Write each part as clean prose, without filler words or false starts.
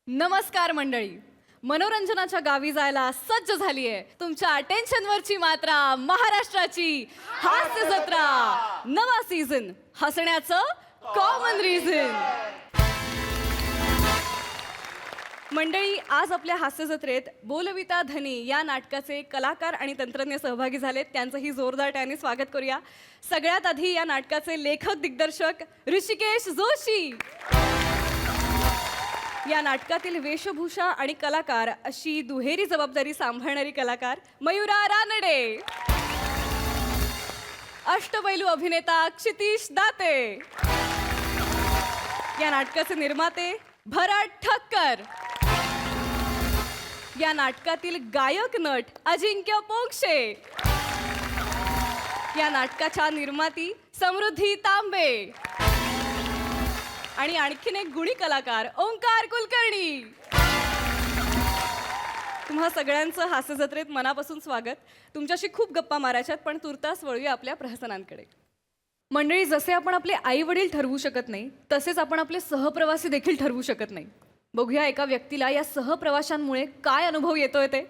नमस्कार मंडळी. मनोरंजनाच्या गावी जायला सज्ज झालीये तुमच्या अटेन्शनवरची मात्रा महाराष्ट्राची हास्य जत्रा. नवा सीझन हसण्याचं कॉमन रिझन. मंडळी, आज आपल्या हास्य जत्रेत बोलविता धनी या नाटकाचे कलाकार आणि तंत्रज्ञ सहभागी झालेत. त्यांचंही जोरदार टाळ्यांनी स्वागत करूया. सगळ्यात आधी या नाटकाचे लेखक दिग्दर्शक ऋषिकेश जोशी, या नाटकातील वेशभूषा आणि कलाकार अशी दुहेरी जबाबदारी सांभाळणारी कलाकार मयुरा रानडे, अष्टपैलू अभिनेता क्षितिश दाते, या नाटकाचे निर्माते भरत ठक्कर, या नाटकातील गायक नट अजिंक्य पोंक्षे, या नाटकाच्या निर्माती समृद्धी तांबे आणि आणखीन एक गुणी कलाकार ओंकार कुलकर्णी. तुम्हा सगळ्यांचं हास्य जत्रेत मनापासून स्वागत. तुमच्याशी खूप गप्पा मारायच्यात, पण तुर्तास वळूया आपल्या प्रहसनांकडे. मंडळी, जसे आपण आपले आई वडील ठरवू शकत नाही, तसेच आपण आपले सहप्रवासी देखील ठरवू शकत नाही. बघूया एका व्यक्तीला या सहप्रवाशांमुळे काय अनुभव येतोय ते.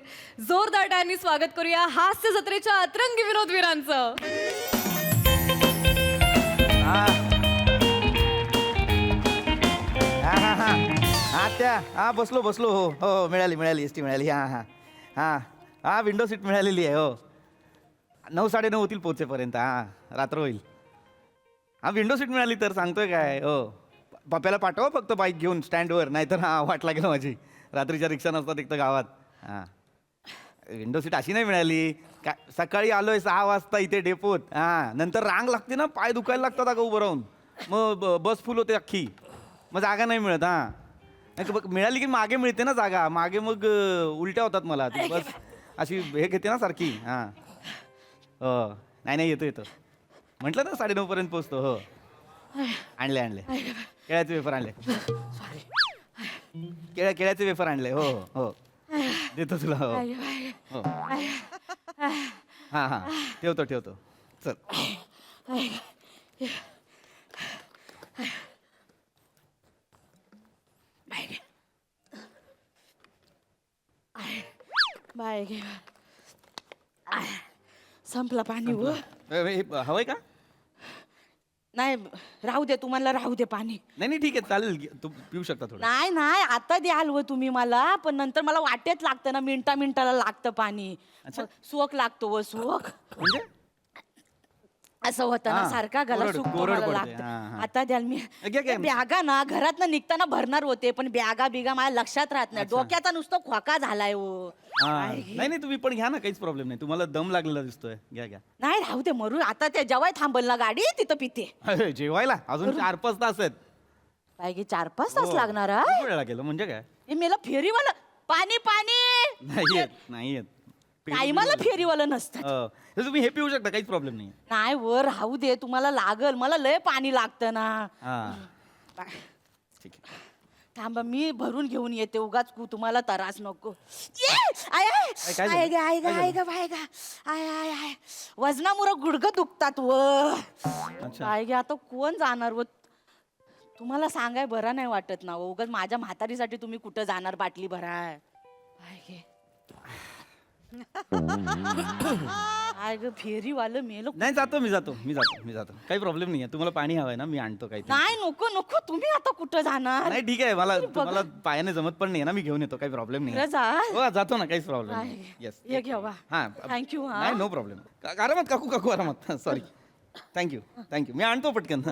जोरदार टाळ्यांनी स्वागत करूया हास्य जत्रेच्या अतरंगी विनोदवीरांचं. हा बसलो हो हो मिळाली एस टी मिळाली. हा विंडो सीट मिळालेली आहे. हो 9, 9:30 होतील पोहोचेपर्यंत. रात्र होईल. विंडो सीट मिळाली तर सांगतोय काय. हो पप्प्याला पाठवा फक्त बाईक घेऊन स्टँडवर, नाहीतर वाट लागेल माझी. रात्रीच्या रिक्षा नसतात एक तर गावात. विंडो सीट अशी नाही मिळाली काय. सकाळी आलोय 6 वाजता इथे डेपोत. नंतर रांग लागते ना, पाय दुखायला लागतात अगं उभं राहून. मग बस फुल होते अख्खी, मग जागा नाही मिळत. मिळाली की मागे मिळते ना जागा, मागे मग उलट्या होतात मला. ती बस अशी हे घेते ना सारखी. हो नाही येतो म्हटलं ना 9:30 पर्यंत पोचतो. हो आणले केळ्याचे वेफर आणले. केळ्याचे वेफर आणले. हो हो देतो तुला. हो हो हां ठेवतो चल. बाय घे. संपला पाणी. हवंय का? नाही राहू दे, तुम्हाला राहू दे पाणी. नाही ठीक आहे चालेल, तू पिऊ शकता थोडं. नाही आता द्याल व तुम्ही मला, पण नंतर मला वाटेत लागतं ना, मिनिटाला लागतं पाणी. अच्छा. सुवक लागतो व सुवक म्हणजे असं होतं ना, सारखा गला कोरड सुकतो पडते. मला लागतं. हा. आता द्याल मी. घ्या. बॅगा ना घरात ना निघताना भरणार होते, पण बॅगा बिगा माझ्या लक्षात राहत नाही. अच्छा. डोक्याचा नुसतं खोका झालाय हो. नाही तुम्ही पण घ्या ना, काहीच प्रॉब्लेम नाही. तुम्हाला दम लागलेला दिसतोय. घ्या. नाही राहू दे मरू. आता ते जेव्हा थांबल ना गाडी तिथं पिते. अरे, जेवायला अजून 4-5 तास आहेत. काय गे 4-5 तास हो. लागणार हा? खूप वेळ लागेल म्हणजे काय. हे मेला फेरीवाला पाणी नाही येत काही मला फेरीवालं नसतं. तर तुम्ही हे पिऊ शकता, काहीच प्रॉब्लेम नाही. नाही वर राहू दे, तुम्हाला लागल. मला लय पाणी लागतं ना. ठीक आहे. थांबा मी भरून घेऊन येते. उगाच तुम्हाला त्रास नको. काय झालं? आय वजनामुळं गुडघं दुखतात व. काय गे आता कोण जाणार व. तुम्हाला सांगाय बरा नाही वाटत ना. उगाच माझ्या म्हातारीसाठी तुम्ही कुठं जाणार बाटली भराय. काय गे काय ग फेरीवालं मेलो. नाही मी जातो. काही प्रॉब्लेम नाही. तुम्हाला पाणी हवंय ना, मी आणतो काही. नाही नको तुम्ही आता कुठं जाणार. नाही ठीक आहे, मला पायाने जमत पण नाही ना, मी घेऊन येतो. काही प्रॉब्लेम नाही. खरं जा. हो जातो ना, काहीच प्रॉब्लेम नाही. येस हे घ्या. थँक्यू. नाही नो प्रॉब्लेम. आरामात काकू आरामात. सॉरी. थँक्यू मी आणतो पटकन.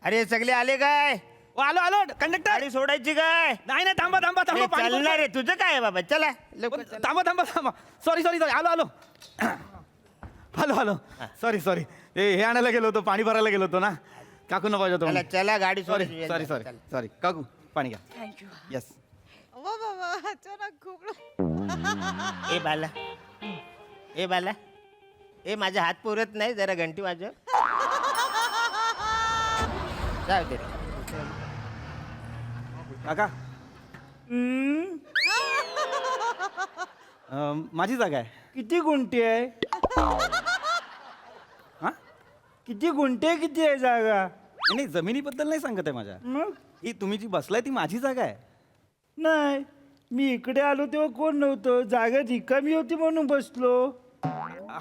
अरे सगळे आले काय? आलो कंडक्टर. गाडी सोडायची काय? नाही थांबा अरे, चालणार रे तुझं काय आहे बाबा? चला लवकर चला. थांबा. सॉरी आलो. सॉरी हे आणायला गेलो होतो, पाणी भरायला गेलो होतो ना. काकू न पाहिजे चला चला गाडी सॉरी सोडायची. सॉरी काकू पाणी घ्या. थँक्यू. येस. बाबा अचानक खूप ए बाला ए बाला ए माझा हात पुरत नाही, जरा घंटी वाजव. जाऊ दे रे. काका माझी जागा आहे. किती गुंठे आहे? हा किती गुंठे किती आहे जागा? नाही जमिनीबद्दल नाही सांगत आहे माझ्या. मग ही तुम्ही जी बसलाय ती माझी जागा आहे. नाही, मी इकडे आलो तेव्हा कोण नव्हतं, जागा रिकामी होती म्हणून बसलो.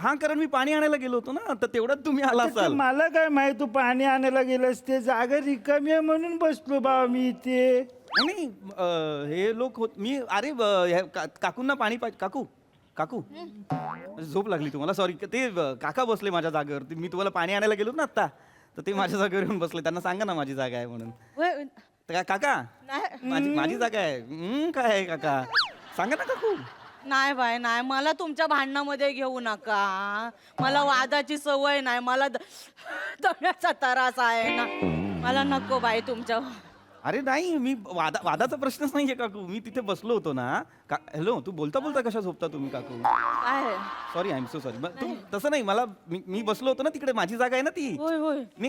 हा कारण मी पाणी आणायला गेलो होतो ना, तर तेवढ्यात तुम्ही आला तर ते असाल. मला काय माहित तू पाणी आणायला गेलंस, ते जागा रिकामी आहे म्हणून बसलो बाबा मी इथे. नाही हे लोक होत मी अरे काकूंना पाणी काकू काकू झोप लागली तुम्हाला, सॉरी. ते काका बसले माझ्या जागेवर. मी तुम्हाला पाणी आणायला गेलो ना आत्ता, तर ते माझ्या जागेवर येऊन बसले. त्यांना सांगा ना माझी जागा आहे म्हणून. होय, तर काका नाही माझी जागा आहे. काय आहे काका, सांगा ना काकू. नाही बाय नाही, मला तुमच्या भांडणामध्ये घेऊ नका. मला वादाची सवय नाही, मला दम्याचा त्रास आहे ना. मला नको बाई तुमच्या. अरे नाही, मी वादाचा प्रश्नच नाहीये काकू. मी तिथे बसलो होतो ना. हॅलो, तू बोलता बोलता कशा झोपता तुम्ही काकू? काय? Sorry, I am so sorry. तसं नाही, मला मी बसलो होतो ना तिकडे, माझी जागा आहे ना ती. होय होय. मी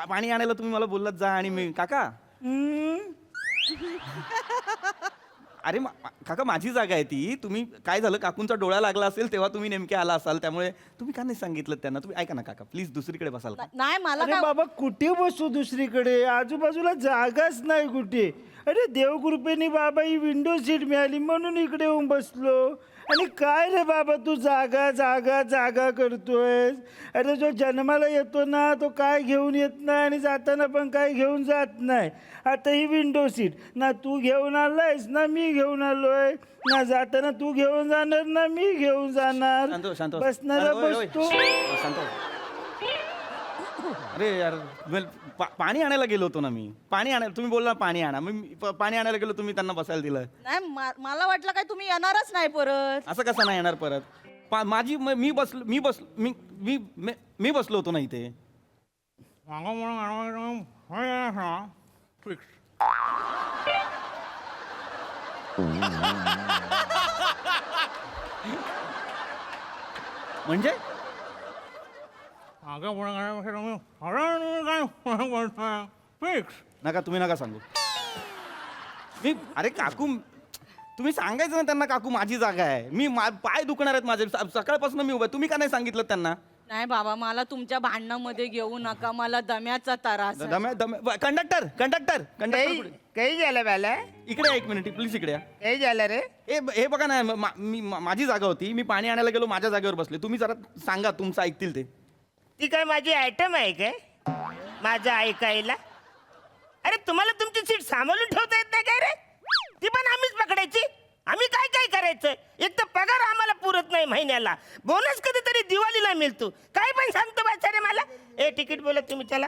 पाणी आणायला तुम्ही मला बोललात जा, आणि मी काका अरे काका माझी जागा आहे ती. तुम्ही काय झालं, काकूंचा डोळा लागला असेल तेव्हा तुम्ही नेमके आला असाल, त्यामुळे तुम्ही का नाही सांगितलं त्यांना? तुम्ही ऐका ना काका, प्लीज दुसरीकडे बसाल का? नाही मला अरे काय. बाबा कुठे बसू दुसरीकडे, आजूबाजूला जागाच नाही कुठे. अरे देवकृपेने बाबा ही विंडो सीट मिळाली म्हणून इकडे येऊन बसलो. आणि काय रे बाबा तू जागा जागा जागा करतोयस? अरे जो जन्माला येतो ना तो काय घेऊन येत नाही आणि जाताना पण काय घेऊन जात नाही. आता ही विंडो सीट ना तू घेऊन आलायस ना मी घेऊन आलोय, ना जाताना तू घेऊन जाणार ना मी घेऊन जाणार. शांत हो, शांत हो. बसणारा अरे, ओय, ओय. बसतो. शांत हो. अरे यार, पाणी आणायला गेलो होतो ना मी. पाणी आणायला तुम्ही बोलला पाणी आणा, मी पाणी आणायला गेलो, तुम्ही त्यांना बसायला दिलं. नाही मला वाटलं काय तुम्ही येणारच नाही परत. असं कसं नाही येणार परत? मी बसलो होतो ना इथे. म्हणजे नका, तुम्ही नका सांगू. अरे काकू, तुम्ही सांगायचं ना त्यांना, काकू माझी जागा आहे. पाय दुखणार आहेत माझे, सकाळपासून मी उभा. तुम्ही का नाही सांगितलं त्यांना? नाही बाबा, मला तुमच्या भांडणामध्ये घेऊ नका, मला दम्याचा त्रास आहे. कंडक्टर कंडक्टर कंडक्टर काही झालं बाला? इकडे या, एक मिनिट प्लीज इकडे या. काही झालं रे? हे बघा ना, माझी जागा होती. मी पाणी आणायला गेलो, माझ्या जागेवर बसले. तुम्ही जरा सांगा, तुमचं ऐकतील ते. ती काय माझी आयटम आहे काय माझं ऐकायला? अरे तुम्हाला तुमची सीट सांभाळून ठेवता येत नाही काय रे? ती पण आम्हीच पकडायची? आम्ही काय काय करायचं? एक तर पगार आम्हाला पुरत नाही महिन्याला, बोनस कधीतरी दिवाळीला मिळतो. काय पण सांगतो बाचा रे मला. ए तिकीट बोलत तुम्ही चला.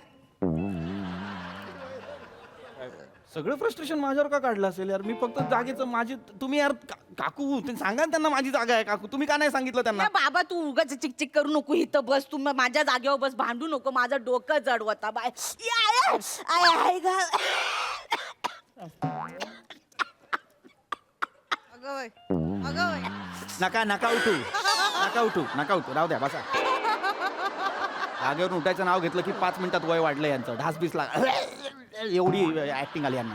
सगळं फ्रस्ट्रेशन माझ्यावर का काढलं असेल यार? मी फक्त जागेचं माझी, तुम्ही यार काकू सांगा ना त्यांना माझी जागा आहे. काकू तुम्ही का नाही सांगितलं त्यांना? नाही बाबा, तू उगाच चिकचिक करू नको, इथं बस. तू माझ्या जागेवर बस, भांडू नको. माझं डोकं जड होता बाय. नका नका उठू, नका उठू, नका उठू, राहू द्या, बसा. जागेवरून उठायचं नाव घेतलं की 5 मिनिटात वय वाढलं यांचं. ढासबीस एवढी ऍक्टिंग आली यांना.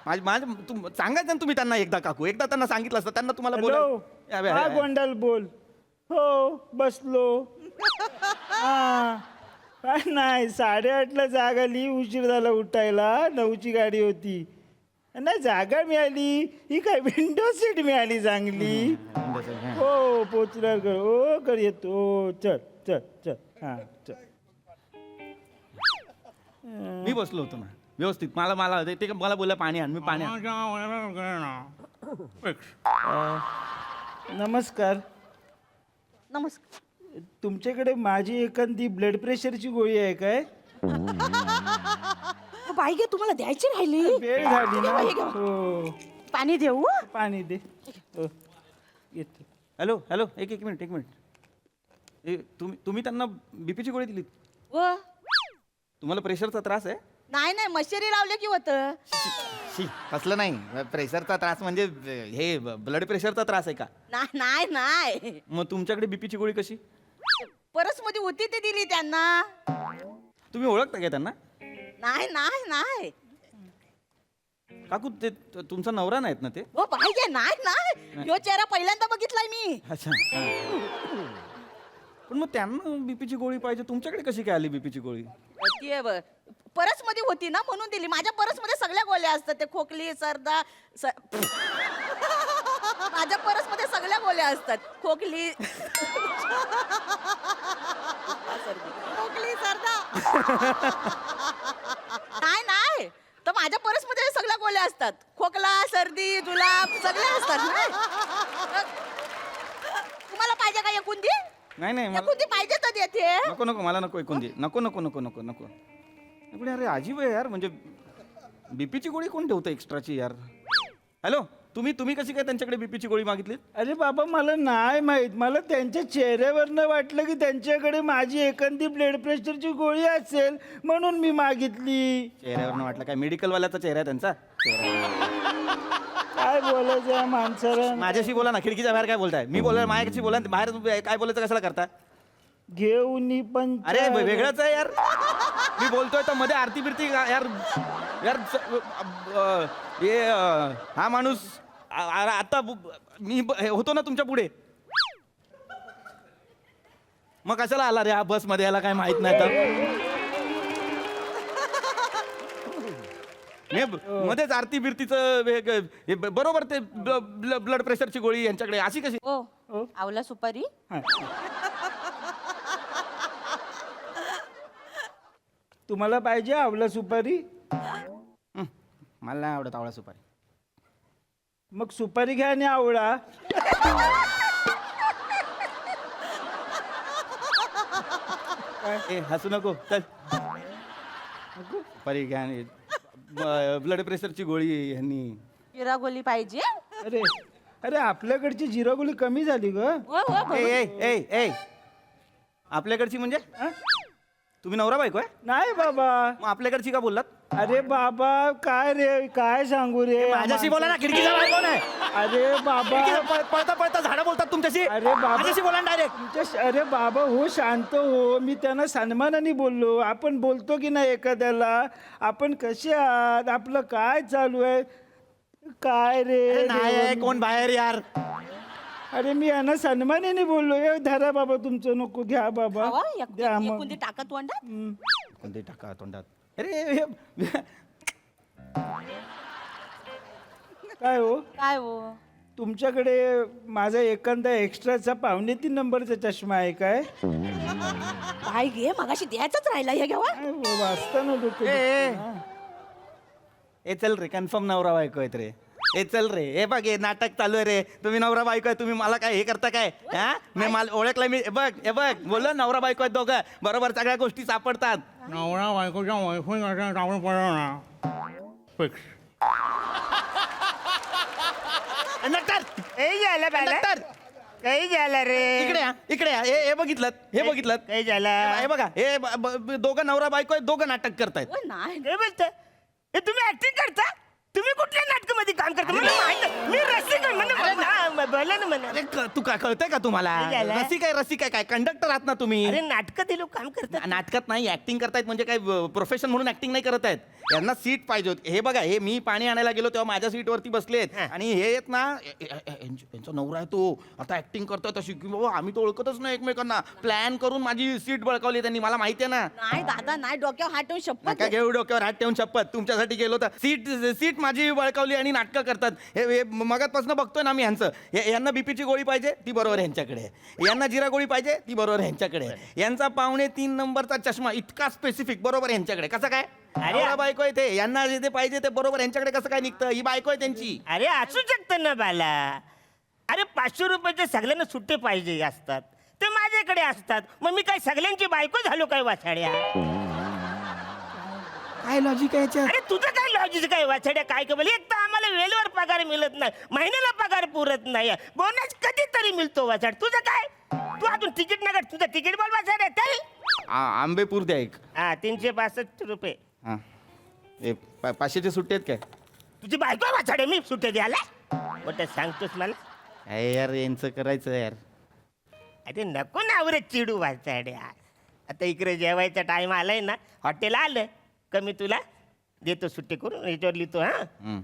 सांगायचं ना तुम्ही त्यांना एकदा, काकू एकदा त्यांना सांगितलं असतं, त्यांना तुम्हाला हॅलो, हा बोल. गोंडाल बोल. हो बसलो. हा काय नाही, 8:30ला जाग आली, उशीर झाला उठायला. 9ची गाडी होती. नाही जागा मिळाली, ही काय विंडो सीट मिळाली चांगली. हो पोचल्यावर कर. हो कर येतो. हो चल चल चल. हा चल. मी बसलो होतो ना व्यवस्थित. मला ते मला बोललं पाणी आण, मी पाणी आण. नमस्कार. नमस्कार. तुमच्याकडे माझी एखादी ब्लड प्रेशरची गोळी आहे काय? बाई गे, तुम्हाला द्यायची राहिली. वेळ झाली ना. हे घ्या. हो पाणी देऊ? पाणी दे. हो येतो. हॅलो हॅलो, एक मिनिट. तुम्ही त्यांना बीपीची गोळी दिलीत? व तुम्हाला प्रेशरचा त्रास आहे? नाही मशेरी लावले की होत. शी, कसलं नाही. प्रेशरचा त्रास म्हणजे हे ब्लड प्रेशरचा त्रास आहे का? नाही मग तुमच्याकडे बीपीची गोळी कशी? परस मध्ये होती ते दिली त्यांना. तुम्ही ओळखता का त्यांना? नाही नाही नाही. काकू ते तुमचा नवरा नाहीत ना ते? हो पाहिजे. नाही नाही, ह्यो चेहरा पहिल्यांदा बघितलाय मी. अच्छा पण मग त्यांना बीपीची गोळी पाहिजे, तुमच्याकडे कशी काय आली बीपीची गोळी? ती परस मध्ये होती ना म्हणून दिली. माझ्या परस मध्ये सगळ्या गोळ्या असतात, ते खोकली सरदा माझ्या परस मध्ये सगळ्या गोळ्या असतात. खोकली खोकली सरदा नाही नाही, तर माझ्या परस मध्ये सगळ्या गोळ्या असतात. खोकला सर्दी जुलाब सगळ्या असतात ना. तुम्हाला पाहिजे का एकुंदी? नाही नाही मला एकुंदी पाहिजे तर देते. नको नको, मला नको ऐकून दे. नको नको नको नको नको. पण अरे अजीब आहे यार, म्हणजे बीपीची गोळी कोण ठेवतं एक्स्ट्राची यार? हॅलो, तुम्ही कशी काय त्यांच्याकडे बीपीची गोळी मागितली? अरे बाबा मला नाही माहित, मला त्यांच्या चेहऱ्यावरनं वाटलं की त्यांच्याकडे माझी एखादी ब्लड प्रेशरची गोळी असेल म्हणून मी मागितली. चेहऱ्यावरनं वाटलं काय? मेडिकलवाल्याचा चेहरा आहे त्यांचा. काय बोलायचं या माणसाला? माझ्याशी बोला ना, खिडकीच्या बाहेर काय बोलताय? मी बोला, माझ्याशी बोला, बाहेर काय बोलायचं कशाला करता? घेऊन पण अरे वेगळंच आहे यार. मी बोलतोय तर मध्ये आरती बिरती यार यार हे हा माणूस आता मी होतो ना तुमच्या पुढे, मग कशाला आला रे हा बस मध्ये? याला काय माहित नाही तर मध्येच आरती बिरतीचं बरोबर ते ब्लड प्रेशरची गोळी यांच्याकडे अशी कशी? ओ आवला सुपारी. तुम्हाला पाहिजे आवला सुपारी? मला नाही आवडत आवळा सुपारी. मग सुपारी घ्या आणि आवळा. ए हसू नको, चल. सुपारी घ्या आणि ब्लड प्रेशरची गोळी ह्यांनी. जिरा गोळी पाहिजे. अरे अरे आपल्याकडची जिरा गोळी कमी झाली ग. हो हो ए ए ए ए आपल्याकडची म्हणजे? हा? तुम्ही नवरा बायको आहे? नाही बाबा. मग आपल्याकडची का बोललात? अरे बाबा काय रे, काय सांगू रे. माझ्याशी बोला ना, खिडकीच्या बाहेर कोण आहे? अरे बाबा पळता पळता झाडं बोलतात तुमच्याशी. अरे बाबा. माझ्याशी बोला डायरेक्ट. अरे बाबा हो, शांत हो. मी त्यांना सन्मानाने बोललो. आपण बोलतो की नाही एखाद्याला, आपण कसे आहात, आपलं काय चालू आहे, काय रे. नाही आहे कोण बाहेर यार. अरे मी यांना सन्मानाने बोललो. हे धरा बाबा तुमचं, नको घ्या बाबा. द्या मग. एकुंदी टाकत तोंडात. कोणते टाका तोंडात. अरे काय हो, काय हो? तुमच्याकडे माझा एखादा एक्स्ट्राचा 3.5 नंबरचा चष्मा आहे काय? काय घे, मगाशी द्यायचाच राहिला हे घ्यावा. काय हो, वाचताना डोकं ए, दुखतं ना. ए चल रे, कन्फर्म नवरा बायको आहेत रे. ए चल रे, हे बघ हे नाटक चालू आहे रे. तुम्ही नवरा बायको आहे, तुम्ही मला काय हे करता काय? हा मी मला ओळखलं मी. हे बघ बोललो नवरा बायको आहेत दोघं, बरोबर सगळ्या गोष्टी सापडतात. नवरा बायकोच्या वैफून टाकून पडलं ना फिक्स. नक्टर काही झालं बाला? नक्टर काही झालं रे? इकडे या, इकडे या. हे बघितलं, हे बघितलं. काही झालं? हे बघा, हे दोघं नवरा बायको आहेत, दोघं नाटक करतायत. ओ नाही. काय बोलता? हे तुम्ही ऍक्टिंग करता? तुम्ही कुठल्या नाटकामध्ये काम करता? मला माहित आहे. मी रसिक आहे. मला बोला ना मला. अरे तू काय कळतंय का तुम्हाला? काय झालं? रसिक आहे काय? कंडक्टर आहात ना तुम्ही? अरे नाटकात हे लोक काम करतात. नाटकात नाही ऍक्टिंग करतायत म्हणजे काय प्रोफेशन म्हणून ऍक्टिंग नाही करत आहेत. यांना सीट पाहिजे होती. हे बघा, हे मी पाणी आणायला गेलो तेव्हा माझ्या सीटवरती बसलेत आणि हे आहेत ना, यांचा नवरा आहे तो आता ऍक्टिंग करतोय तशी की बाबा आम्ही तर ओळखतच नाही एकमेकांना. प्लॅन करून माझी सीट बळकावली त्यांनी, मला माहिती आहे ना. नाही दादा नाही, डोक्यावर हात ठेवून शपथ. नका घेऊ डोक्यावर हात ठेवून शपथ. तुमच्यासाठी गेलो तर सीट माझी बळकावली आणि नाटकं करतात. हे मगातपासून बघतोय ना मी ह्यांचं. यांना बीपीची गोळी पाहिजे ती बरोबर ह्यांच्याकडे, यांना जिरा गोळी पाहिजे ती बरोबर ह्यांच्याकडे, यांचा 3.5 नंबरचा चष्मा इतका स्पेसिफिक बरोबर ह्यांच्याकडे. कसं काय? अरे बायको आहे ते, यांना जे ते पाहिजे ते बरोबर यांच्याकडे कसं काय निघतं? ही बायको आहे त्यांची. अरे असू शकतं ना बाला. अरे 500 रुपयाचे सगळ्यांना सुट्टे पाहिजे असतात, ते माझ्याकडे असतात. मग मी काय सगळ्यांची बायको झालो काय वाछाड्या? काय लॉजिक आहे याच्यात? अरे तुझं काय लॉजिक काय वाछाड्या? काय बोल, एक तर आम्हाला वेळेवर पगार मिळत नाही, महिन्याला पगार पुरत नाही, बोनस कधीतरी मिळतो वाछाड. तुझं काय? तू अजून तिकीट नका, तुझं तिकीट बोल वाछाड्या. चल. आंबेपूर द्या एक. हा 362 रुपये. हा 500चे सुट्टे आहेत काय? तुझी बायको आहे वाछाड्या, मी सुट्टे द्यायला? मोठं सांगतोस मला? काय यार यांचं करायचं यार. अरे नको ना आवरे चिडू वाचाड्या. आता इकडे जेवायचा टाइम आलाय ना, हॉटेल आलं कमी तुला देतो सुट्टी करून याच्यावर लिहितो. हा हम्म.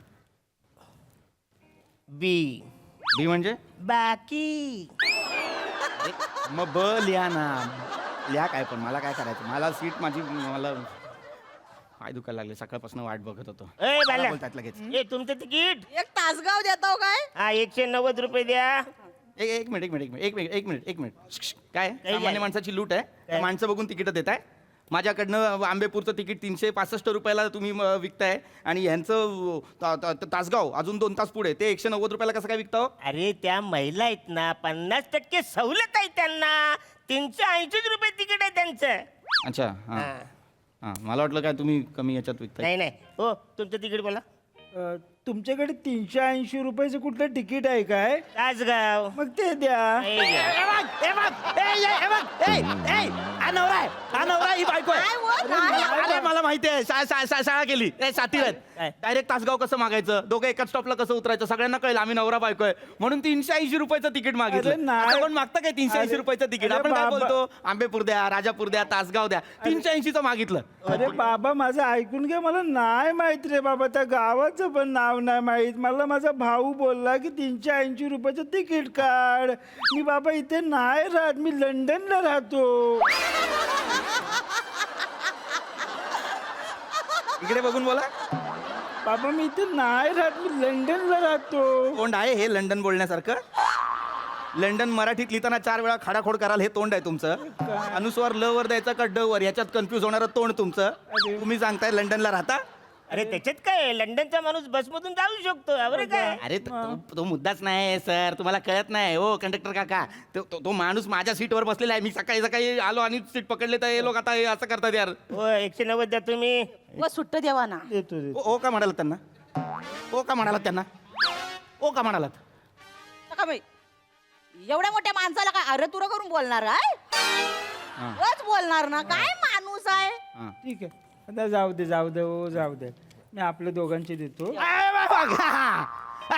बी बी म्हणजे बाकी. मग ब लिहा ना. लिहा काय पण मला काय करायचं. मला सीट माझी मला पाय दुखायला लागले सकाळपासून वाट बघत होतो. ए मला बाला बोलतात लगेच. ए तुमचं तिकीट. एक तासगाव देतो काय? हा 190 रुपये द्या. एक मिनिट एक मिनिट एक मिनिट एक मिनिट एक मिनिट काय काही सामान्य नाही. माणसाची लूट आहे. काय? माणसं बघून तिकीट देताय. माझ्याकडनं आंबेपूरचं तिकीट 365 रुपयाला तुम्ही विकताय आणि ह्यांचं तासगाव अजून 2 तास पुढे ते 190 रुपयाला कसं काय विकता हो? अरे त्या महिला आहेत ना 50% सवलत आहे त्यांना. 380 रुपये तिकीट आहे त्यांचं. अच्छा हां हा. हां मला वाटलं काय तुम्ही कमी याच्यात विकताय. नाही नाही हो तुमचं तिकीट बोला. तुमच्याकडे 380 रुपयाचं कुठलं तिकीट आहे काय? तासगाव. मग ते द्या. हे घ्या. काय हो? काय? अरे मला माहिती आहे शाळा केली साथी काय? डायरेक्ट तासगाव कसं मागायचं दोघं एकाच स्टॉपला कसं उतरायचं सगळ्यांना कळलं आम्ही नवरा बायको आहे म्हणून 380 रुपयाचं तिकीट अरे मागितलं. नाही. असं कोण मागतं काय 380 अरे- रुपयाचं तिकीट. अरे आपण काय बाबा. बोलतो आंबेपूर द्या राजापूर द्या तासगाव द्या 380चं मागितलं. अरे बाबा माझं ऐकून घे. मला नाही माहित रे बाबा. त्या गावाचं पण नाव नाही माहित. मला माझा भाऊ बोलला की 380 रुपयाचं तिकीट काढ. मी बाबा इथे नाही राहत. मी लंडनला राहतो. इकडे बघून बोला. बाबा मी इथे नाही राहत. मी लंडनला राहतो. तोंड आहे हे लंडन बोलण्यासारखं. लंडन मराठीत लिहिताना 4 वेळा खाडाखोड कराल हे तोंड आहे तुमचं. अनुस्वार ल वर द्यायचा का ड वर याच्यात कन्फ्युज होणारं तोंड तुमचं. तुम्ही सांगताय लंडनला राहता. अरे त्याच्यात काय लंडनचा माणूस बसमधून जाऊ शकतो. अरे काय अरे तो मुद्दाच नाही सर तुम्हाला कळत नाही हो कंडक्टर काका. तो माणूस माझ्या सीटवर बसलेला आहे. मी सकाळी सकाळी आलो आणि सीट पकडले तर हे लोक आता हे असं करतात यार. हो 190 द्या तुम्ही. व सुट्ट देवा ना. देतो देतो. ओ का म्हणालात त्यांना. ओ का म्हणालात त्यांना. ओ का म्हणालात. का बाई? एवढ्या मोठ्या माणसाला काय अरे तुरं करून बोलणार काय? हां. वच बोलणार ना. काय माणूस आहे? हां. ठीक आहे. आता जाऊ दे जाऊ दे हो जाऊ दे. मी आपल्या दोघांचे देतो.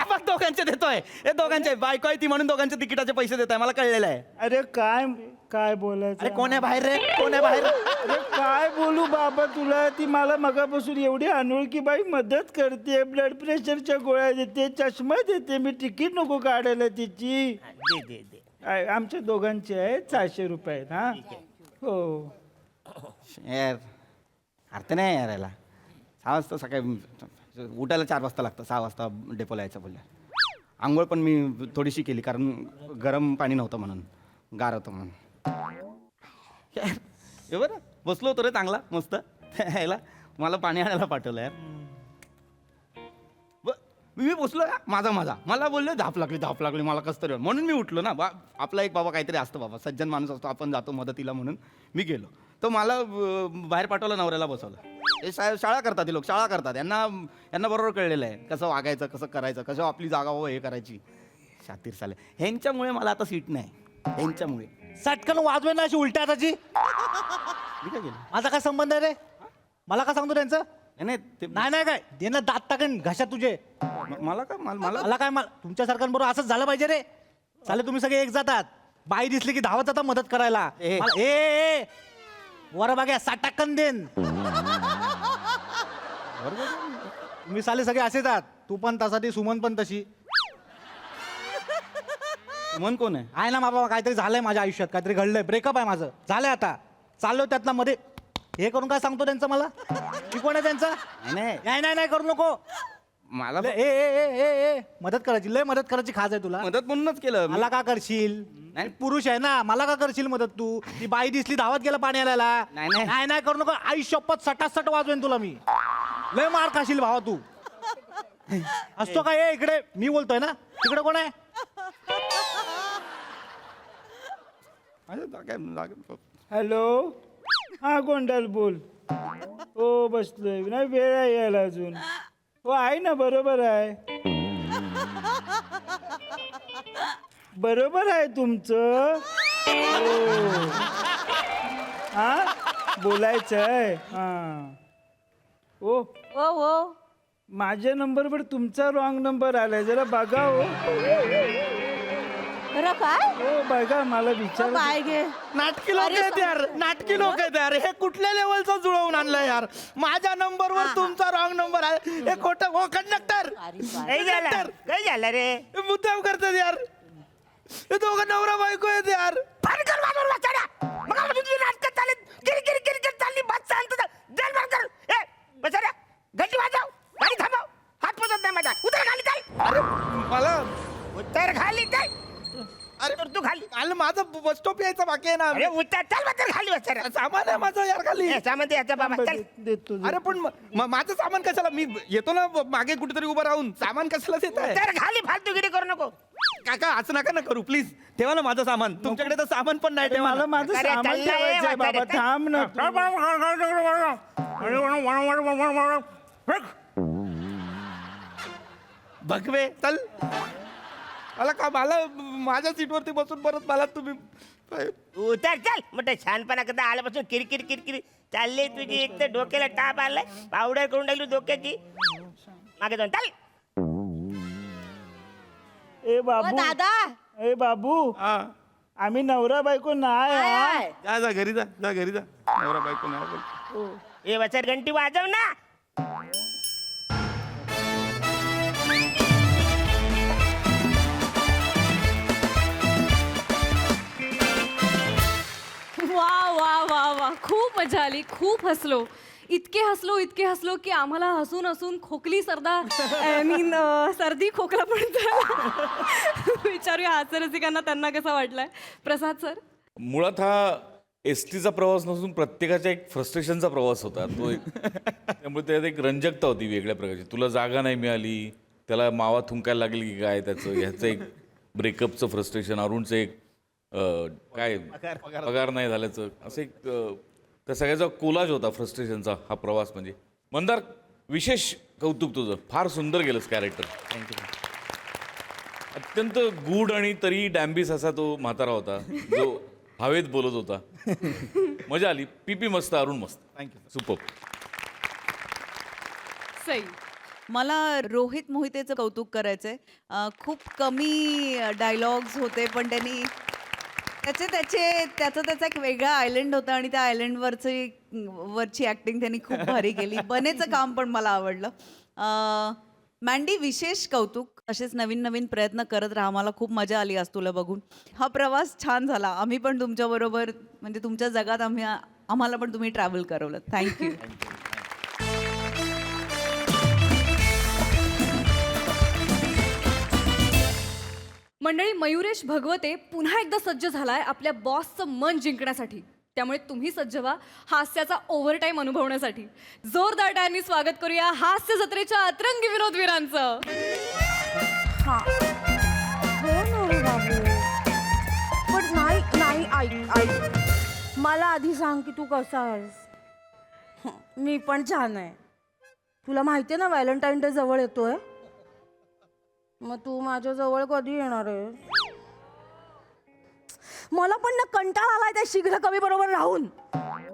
बघ दोघांचे देतोय हे दोघांचे बायको आहे ती म्हणून दोघांचे तिकिटाचे पैसे देत आहे मला कळलेलं आहे. अरे काय काय बोलायचं. अरे कोण आहे बाहेर रे कोण आहे बाहेर. अरे काय बोलू बाबा तुला. ती मला मगापासून एवढी अनोळखी बाई मदत करते. ब्लड प्रेशरच्या गोळ्या देते चष्मा देते. मी तिकीट नको काढायला तिची. दे दे दे. आमच्या दोघांचे आहेत 700 रुपये आहेत. हा हो. यार अर्थ नाही यार याला. 6 वाजता सकाळी उठायला 4 वाजता लागतं. 6 वाजता डेपोला यायचं बोलल्या. आंघोळ पण मी थोडीशी केली कारण गरम पाणी नव्हतं म्हणून गार होतं म्हणून. यार हे बरं बसलो होतो रे चांगला मस्त यायला मला पाणी आणायला पाठवलं यार. मी बसलो माझा मला बोलले धाप लागली मला कसं तरी म्हणून मी उठलो ना. आपला एक बाबा काहीतरी असतं बाबा सज्जन माणूस असतो आपण जातो मदतीला म्हणून मी गेलो. तर मला बाहेर पाठवलं नवऱ्याला बसवलं. हे शाळा करतात हे लोक शाळा करतात. यांना बरोबर कळलेलं आहे कसं वागायचं कसं करायचं कसं आपली जागा हे करायची. शातीर साले ह्यांच्यामुळे मला आता सीट नाही. ह्यांच्यामुळे सटकन वाजवे ना अशी उलट्या हाताची. मी काय केलं माझा काय संबंध आहे रे. मला काय सांगतो त्यांचं. नाही ते नाही काय दे ना दात टाकेन घशात तुझे. मला का मला मला काय तुमच्या सारख्यांबरोबर असंच झालं पाहिजे रे. चाले तुम्ही सगळे एक जातात. बाई दिसली की धावत जाता मदत करायला. ए. ए वर बघा सटाकन देन. तुम्ही साले सगळे असेच आहात. तू पण तसा ती सुमन पण तशी मन कोण आहे. आहे ना बाबा. काहीतरी झालंय माझ्या आयुष्यात काहीतरी घडलंय. ब्रेकअप आहे माझं झालंय आता. चाललो त्यातला मध्ये हे करून काय सांगतो त्यांचं मला. मी कोण आहे त्यांचा. नाही करू नको. मला ए ए ए ए ए मदत करायची लय मदत करायची खाज आहे तुला. मदत म्हणूनच केलं. मला का करशील. नाही. पुरुष आहे ना मला का करशील मदत तू. ती बाई दिसली धावत गेला पाणी आल्याला. नाही. नाही करू नको. आई शपथ सटासट वाजवेन तुला मी. लय मार खाशील भावा तू. असतो का ए इकडे मी बोलतोय ना. तिकडे कोण आहे. हॅलो हा गोंडाल बोल. हो बसलोय नाही वेळ आहे यायला अजून. हो आहे ना बरोबर आहे. बरोबर आहे तुमचं. हो. हा बोलायचं आहे. हा ओ हो हो. माझ्या नंबरवर तुमचा रॉंग नंबर आलाय जरा बघा हो. बरं काय हो बघा मला विचार काय घे नाटकी लोक आहेत यार, नाटकी लोक आहेत यार. हे कुठल्या लेवलचं जुळवून आणलं यार. माझ्या नंबरवर तुमचा रॉंग नंबर आहे. हे खोटं. हो कंडक्टर, काय झालं काय झालं रे हे मुद्दाम करतात यार. हे दोघं नवरा बायको आहेत यार. बंद कर वाजवून वाचाड्या. मग आपण तुझी नाटकं चालत गिर चालली बस शांत जल बंद कर. ए बसाड्या घंटी वाजव, गाडी थांबव. हात पोचत नाही माझा. उतर खाली चाल. अरे मला उतर खाली चाल. अरे तर तू खाली. काल माझं बस स्टॉप यायचं बाकी आहे अरे ना. उतर चल बस खाली बसाड्या. सामान आहे माझं यार खाली. सामान ते याचा बाबा चल. देतो अरे पण माझं सामान कशाला? मी येतो ना मागे कुठेतरी उभं राहून. सामान कशाला देत आहे? उतर खाली फालतूगिरी करू नको. काका असं नका ना करू प्लीज. ठेवा ना माझं सामान. तुमच्याकडे तर सामान पण नाही. ठेवा मला ना. माझं अरे, सामान चाललंय, ठेवायचंय म्हातारे. बाबा थांब ना तू. भगवे चल. मला माझ्या सीटवरती बसून परत मला तुम्ही उतर चल. मोठं छानपणा करता आल्यापासून किरकिरी चालली तुझी. एक तर डोक्याला टाप आलाय. पावडर करून टाकली डोक्याची. मागे जाऊन चल. ए ओ बाबू दादा ए बाबू हा आम्ही नवरा बायको नाही काय हा. आहे? जा घरी जा घरी जा. नवरा बायको नाही बोल. ए वचर घंटी वाजव ना. वा वा वा वा, खूप मजा आली, खूप हसलो. इतके हसलो की आम्हाला हसून हसून खोकली सर्दी खोकला पण झाला. विचारूया हास्यरसिकांना त्यांना कसा वाटलाय. प्रसाद सर. मुळात हा एस टीचा प्रवास नसून प्रत्येकाच्या एक फ्रस्ट्रेशनचा प्रवास होता तो एक. त्यामुळे त्यात एक रंजकता होती वेगळ्या प्रकारची. तुला जागा नाही मिळाली, त्याला मावा थुंकायला लागली की काय, त्याचं ह्याचं एक ब्रेकअपचं फ्रस्ट्रेशन, अरुणचं एक काय पगार नाही झाल्याचं, असं एक त्या सगळ्याचा कोलाज होता फ्रस्ट्रेशनचा हा प्रवास. म्हणजे मंदार, विशेष कौतुक तुझं. फार सुंदर गेलंस कॅरेक्टर. अत्यंत गूढ आणि तरी डॅम्बिस असा तो म्हातारा होता जो हवेत बोलत होता. मजा आली. पीपी मस्त, अरुण मस्त. थँक्यू. सुपर. सई. मला रोहित मोहितेचं कौतुक करायचंय. खूप कमी डायलॉग्स होते पण त्यांनी त्याचा एक वेगळा आयलंड होता आणि त्या वरची ॲक्टिंग त्यांनी खूप भारी केली. बनेचं काम पण मला आवडलं. मँडी, विशेष कौतुक. असेच नवीन नवीन प्रयत्न करत राहा. मला खूप मजा आली आज तुला बघून. हा प्रवास छान झाला. आम्ही पण तुमच्याबरोबर म्हणजे तुमच्या जगात आम्हाला पण तुम्ही ट्रॅव्हल करवलं. थँक्यू. मंडळी, मयुरेश भगवते पुन्हा एकदा सज्ज झालाय आपल्या बॉसचं मन जिंकण्यासाठी. त्यामुळे तुम्ही सज्ज व्हा हास्याचा ओव्हरटाईम अनुभवण्यासाठी. जोरदार टाळ्यांनी स्वागत करूया हास्य जत्रेच्या अतरंगी विनोदवीरांचं. पण नाही ऐक मला आधी सांग की तू कसा आहेस. मी पण छान आहे. तुला माहिती आहे ना व्हॅलेंटाईन डे जवळ येतोय. मग तू माझ्या जवळ कधी येणार आहे. मला पण ना कंटाळा आलाय त्या शीघ्र कवी बरोबर राहून.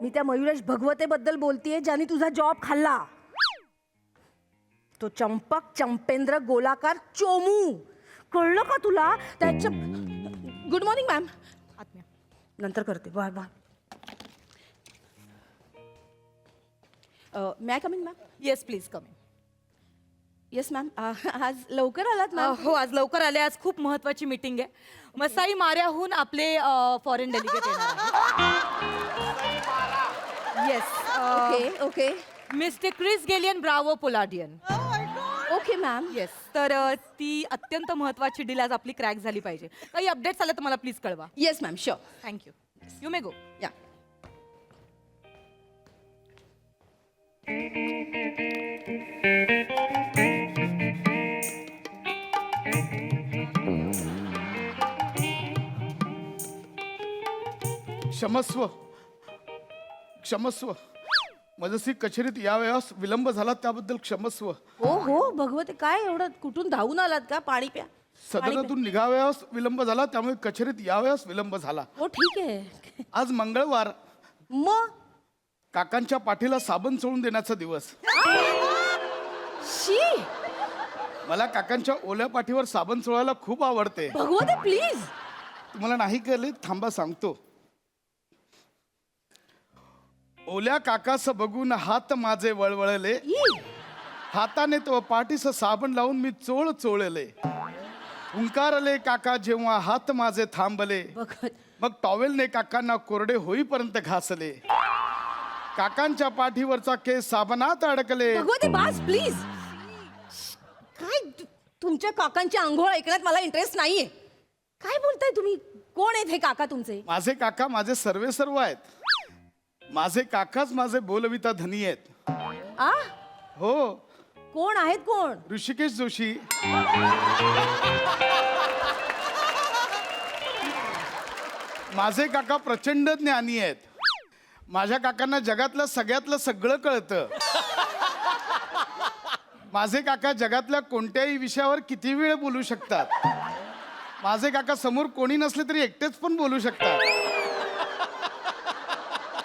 मी त्या मयुरेश भगवते बद्दल बोलतेय ज्याने तुझा जॉब खाल्ला. तो चंपक चंपेंद्र गोलाकार चोमू. कळलं का तुला. त्याच्या गुड मॉर्निंग मॅम. नंतर करते. Bye bye. May I come in ma'am. Yes please come. Yes ma'am. आज लवकर आलात मॅम. हो आज लवकर आले. आज खूप महत्वाची मीटिंग आहे. मसाई माऱ्याहून आपले फॉरेन डेलिगेट येणार आहे. Yes. Okay mister Chris Gelian Bravo Poladian. Okay ma'am. Yes. तर ती अत्यंत महत्वाची डील आज आपली क्रॅक झाली पाहिजे. काही अपडेट्स आले तर मला प्लीज कळवा. Yes ma'am. Sure. Thank you. You may go. या. क्षमस्व मजसी कचेरीत यावेळेस विलंब झाला त्याबद्दल क्षमस्व. हो भगवते काय एवढं कुठून धावून आलात का. पाणी प्या. सदनातून निघावयास विलंब झाला त्यामुळे कचेरीत यावेळेस विलंब झाला. हो ठीक आहे. आज मंगळवार. मग काकांच्या पाठीला साबण चोळून देण्याचा दिवस. शी मला काकांच्या ओल्या पाठीवर साबण चोळायला खूप आवडते. भगवते प्लीज. तुम्हाला नाही कळले थांबा सांगतो. ओल्या काकास बघून हात माझे वळवळले, हाताने तो पाठीस साबण लावून मी चोळ चोळले. हुंकारले काका जेव्हा हात माझे थांबले, मग टॉवेलने काकांना कोरडे होईपर्यंत घासले. काकांच्या पाठीवरचा केस साबणात अडकले. भगवते बास प्लीज. काय तुमच्या काकांची आंघोळ ऐकण्यात मला इंटरेस्ट नाहीये. काय बोलताय तुम्ही? कोण आहेत हे काका तुमचे? माझे काका माझे सर्वे सर्व आहेत. माझे काकाच माझे बोलविता धनी आहेत. आ हो, कोण आहेत कोण? ऋषिकेश जोशी. माझे काका प्रचंड ज्ञानी आहेत. माझ्या काकांना जगातलं सगळ्यातलं सगळं कळतं. माझे काका जगातल्या कोणत्याही विषयावर किती वेळ बोलू शकतात. माझे काका समोर कोणी नसले तरी एकटेच पण बोलू शकतात.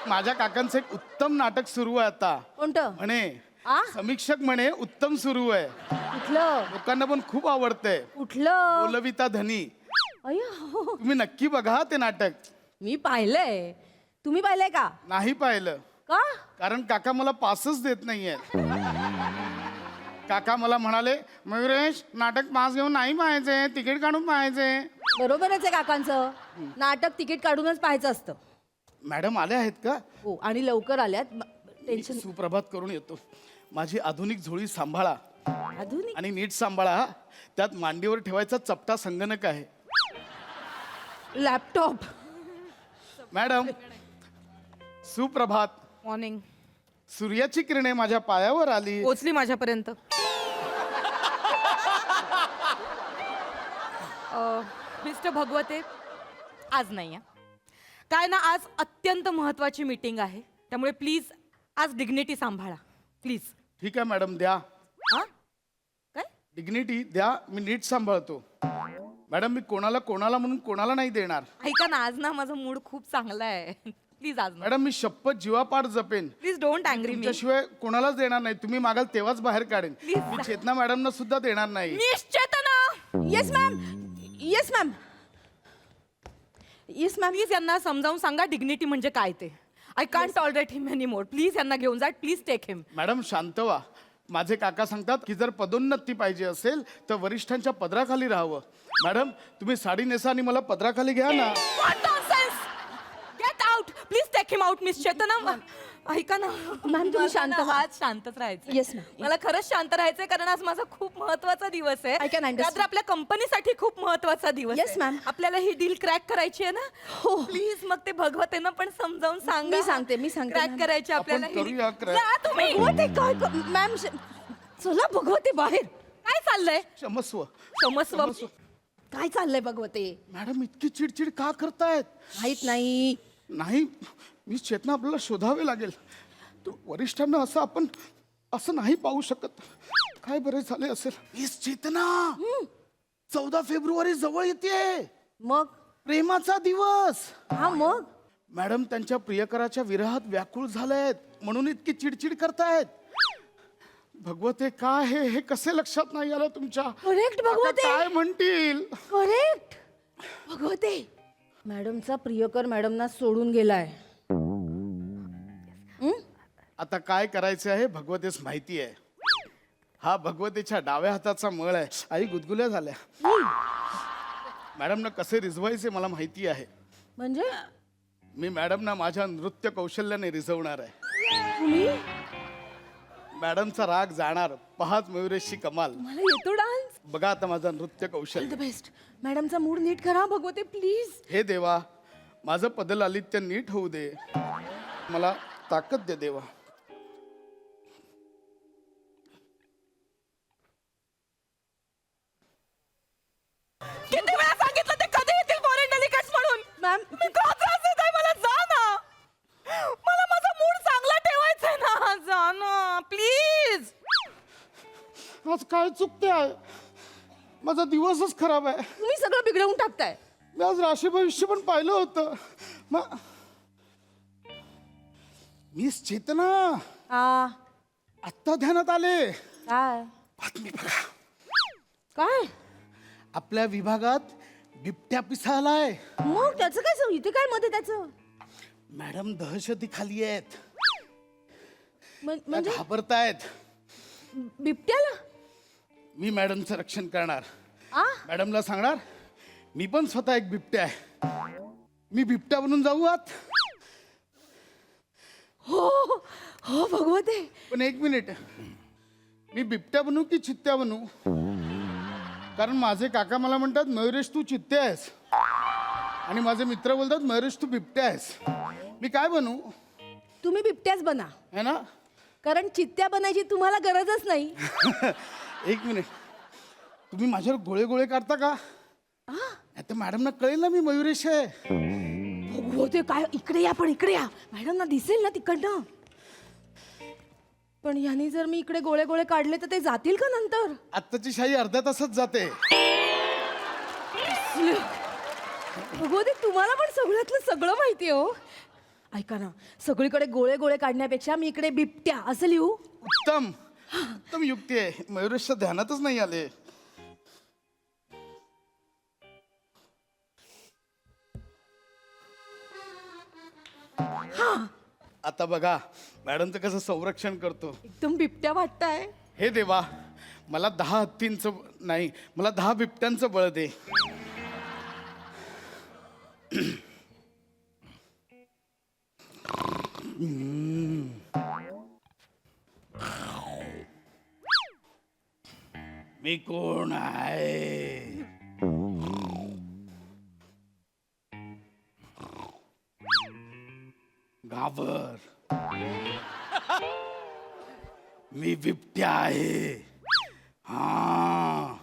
माझ्या काकांचं एक उत्तम नाटक सुरू आहे आता. कोणतं? म्हणे आ? समीक्षक म्हणे उत्तम सुरू आहे. कुठलं? लोकांना पण खूप आवडतंय. कुठलं? बोलविता धनी. अय्यो, तुम्ही नक्की बघा ते नाटक. मी पाहिलंय. तुम्ही पाहिलंय का? नाही पाहिलं, का? कारण काका मला पासच देत नाहीयेत. काका मला म्हणाले, मयुरेश नाटक पास घेऊन नाही पाहायचे, तिकीट काढून पाहायचे. बरोबरच आहे काकांचं. नाटक तिकीट काढूनच पाहायचं असतं. मॅडम आल्या आहेत का? हो, आणि लवकर आल्यात. टेन्शन. सुप्रभात करून येतो. माझी आधुनिक झोळी सांभाळा आधुनिक. आणि नीट सांभाळा हा. त्यात मांडीवर ठेवायचा चपटा संगणक आहे. लॅपटॉप. मॅडम सुप्रभात. मॉर्निंग. सूर्याची किरणे माझ्या पायावर आली. पोचली माझ्यापर्यंत. मिस्टर भगवते, आज नाही काय ना, आज अत्यंत महत्वाची मीटिंग आहे, त्यामुळे प्लीज आज डिग्निटी सांभाळा प्लीज. ठीक आहे मॅडम, द्या हा काय? डिग्निटी द्या, मी नीट सांभाळतो. मॅडम मी कोणाला म्हणून कोणाला नाही देणार. ऐका ना, आज ना माझा मूड खूप चांगला आहे. प्लीज आज मॅडम मी शपथ जीवापाड जपेन. प्लीज डोंट अँग्री मी. तुमच्याशिवाय कोणालाच देणार नाही. तुम्ही मागाल तेव्हाच बाहेर काढेन. Please. मी चेतना मॅडमना सुद्धा देणार नाही. निश्चेतना. Yes ma'am. Yes ma'am. Yes ma'am. Please यांना समजावून सांगा डिग्निटी म्हणजे काय ते. I can't tolerate him any more. Please यांना घेऊन जा. Please take him. मॅडम शांत व्हा. माझे काका सांगतात की जर पदोन्नती पाहिजे असेल तर वरिष्ठांच्या पदराखाली राहावं. मॅडम तुम्ही साडी नेसा आणि मला पदराखाली घ्या ना. What nonsense! Get out! Please take him out, Miss चेतना. ऐका ना मॅम, तुम्ही शांत व्हा. आज शांतच राहायचं. Yes, ma'am. मला खरंच शांत राहायचंय, कारण आज माझा खूप महत्वाचा दिवस आहे. I can understand. रात्र आपल्या कंपनीसाठी खूप महत्वाचा दिवस Yes, आहे. ma'am. आपल्याला ही डील क्रॅक करायची आहे ना. हो. प्लीज मग ते भगवतेनं पण समजावून सांगा. मी सांगते, क्रॅक ma'am. करायची आपल्याला आपण ही करूया deal. crack. जा तुम्ही. भगवते काय मॅम? चला भगवते बाहेर. काय चाललंय? क्षमस्व. क्षमस्व. काय चाललंय भगवते? मॅडम इतकी चिडचिड का करतायत? माहित नाही. नाही मी चेतना आपल्याला शोधावे लागेल. तो वरिष्ठांना असं आपण असं नाही पाहू शकत. काय बरे झाले असेल. मिस चेतना 14 फेब्रुवारी जवळ येते. मग? प्रेमाचा दिवस. हा मग? मॅडम त्यांच्या प्रियकराच्या विरहात व्याकुळ झालेत म्हणून इतकी चिडचिड करतायत. भगवते काय हे कसे लक्षात नाही आलं तुमच्या? करेक्ट आता भगवते. काय म्हणतील? करेक्ट भगवते. मॅडमचा प्रियकर मॅडमना सोडून गेलाय. आता काय करायचे आहे भगवतेस माहिती आहे. हा भगवतेच्या डाव्या हाताचा मळ आहे. आई गुदगुल्या झाल्या. मॅडमना कसे रिझवायचे मला माहिती आहे. म्हणजे मी मॅडमना माझ्या नृत्य कौशल्याने रिझवणार आहे. तुम्ही? मॅडमचा राग जाणार. पहाच मयुरेशची कमाल. मला येतो डान्स. बघा आता माझा नृत्य द कौशल्य. बेस्ट. मॅडमचा मूड नीट करा भगवते प्लीज. हे देवा माझं पदलालित्य नीट होऊ दे. मला ताकद दे देवा. किती वेळा सांगितलं ते कधी येतील फॉरेन डेलिगेट्स म्हणून. मॅम का त्रास देताय मला? जा ना. मला माझा मूड चांगला ठेवायचा ना. जा ना प्लीज. आज काय चुकते आहे. माझा दिवसच खराब आहे. तुम्ही सगळं बिघडवून टाकताय. मी आज राशी भविष्य पण पाहिलं होतं. मिस चेतना आ आत्ता ध्यानात आले. काय? बातमी बघा. काय? आपल्या विभागात बिबट्या पिसालाय. मग त्याचं काय इथे काय मध्ये त्याचं मॅडम दहशती खाली आहेत. त्या म्हणजे घाबरतायत. बिबट्याला मी मॅडमचं रक्षण करणार. आ मॅडमला सांगणार मी पण स्वतः एक बिबट्या आहे. मी बिबट्या बनून जाऊ आत. हो हो भगवते. पण एक मिनिट, मी बिबट्या बनू की चित्त्या बनू? कारण माझे काका मला म्हणतात मयुरेश तू चित्त्या आहेस, आणि माझे मित्र बोलतात मयुरेश तू बिबट्या आहेस. मी काय बनू? तुम्ही बिबट्याच बना, है ना? कारण चित्त्या बनायची तुम्हाला गरजच नाही. एक मिनिट, तुम्ही माझ्यावर गोळे गोळे काढता का? नाही तर मॅडमना कळेल ना मी मयुरेश आहे. भगवते काय, इकडे या, पण इकडे या, मॅडमना दिसेल ना तिकडनं. पण यांनी जर मी इकडे गोळे गोळे काढले तर ते जातील का नंतर? आत्ताची शाही अर्ध्या तासात जाते. भगवते तुम्हाला पण सगळ्यातलं सगळं माहिती आहे हो. ऐका ना, सगळीकडे गोळे गोळे काढण्यापेक्षा मी इकडे बिबट्या असं लिहू. उत्तम उत्तम युक्ती आहे. मयुरेशच्या ध्यानातच नाही आले. आता बघा मॅडमचं कसं संरक्षण करतो. एकदम बिबट्या वाटताय. हे देवा, मला 10 हत्तींचं नाही, मला 10 बिबट्यांचं बळ दे. मी कोण आहे? घाबर. मी बिबट्या आहे. हा.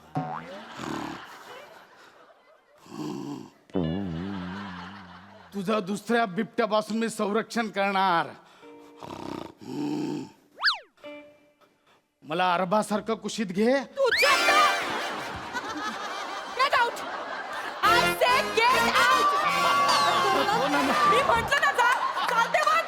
तुझं दुसऱ्या बिबट्यापासून मी संरक्षण करणार. मला अरबासारखं कुशीत घे. Get out! I said get out! मी म्हटलं ना जा, चालते वाट.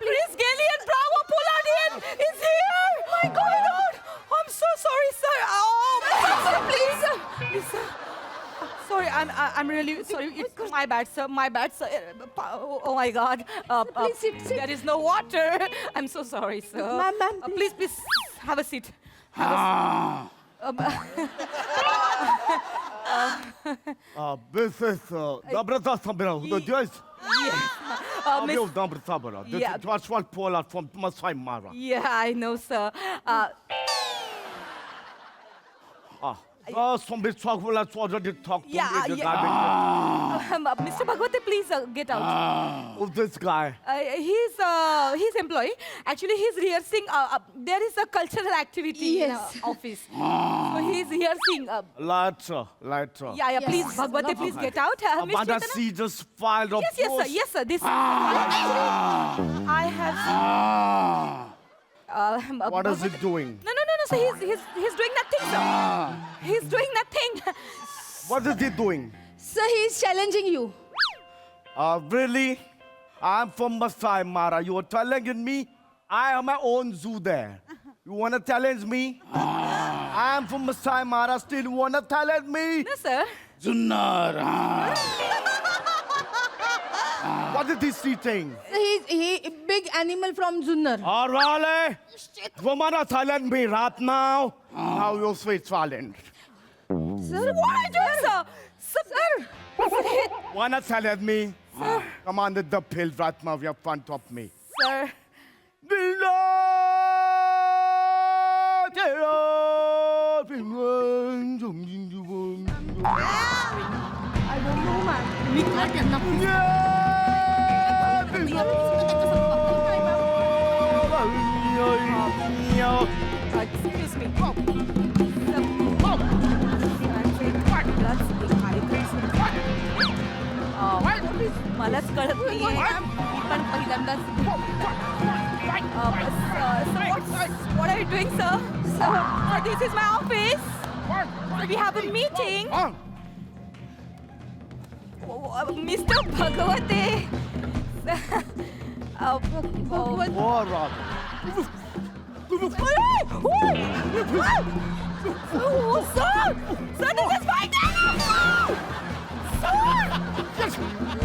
Please, Gillian, Bravo, pull out in. It's here. My God! I'm so sorry, sir. Oh, please, sir. Sorry, I'm really sorry. It's my bad, sir. My bad, sir. Oh my God. Please sit. There is no water. I'm so sorry, sir. Ma'am, Please have a seat. हा. This is Доброта Sabra. Miss- Доброта Sabra. This Yeah. is Joshua Pollard from Masai Mara. Yeah, I know, sir. Some bit talk will I already talked to Yeah, me. yeah. Mr. Bhagwate, please get out. Of this guy. He's employee. Actually, he's rehearsing. There is a cultural activity Yes. in office. So he's rehearsing. Later. Yeah. Please, Bhagwate, please get out. Miss Amanda Chaitanya? C just filed a Yes, sir. This. I have. What is it doing? No, sir. He's doing nothing, sir. He's doing nothing. What is he doing? Sir, he is challenging you. Really? I'm from Masai Mara. You are challenging me? I have my own zoo there. You wanna challenge me? I'm from Masai Mara. Still wanna challenge me? No, sir. Junnar. हा. What is this eating? He big animal from Junnar. Alright. You wanna challenge me right now? Now you're sweet challenge. Sir, what are you doing, sir? Sir. Wanna challenge me? Come on, the pill right now. You're front of me. Sir. I don't know, man. Excuse me. मलाच कळत नाहीये. मी पण पहिल्यांदाच. What are you doing, sir? Sir, this is my office. We have a meeting. Mr. Bhagwate.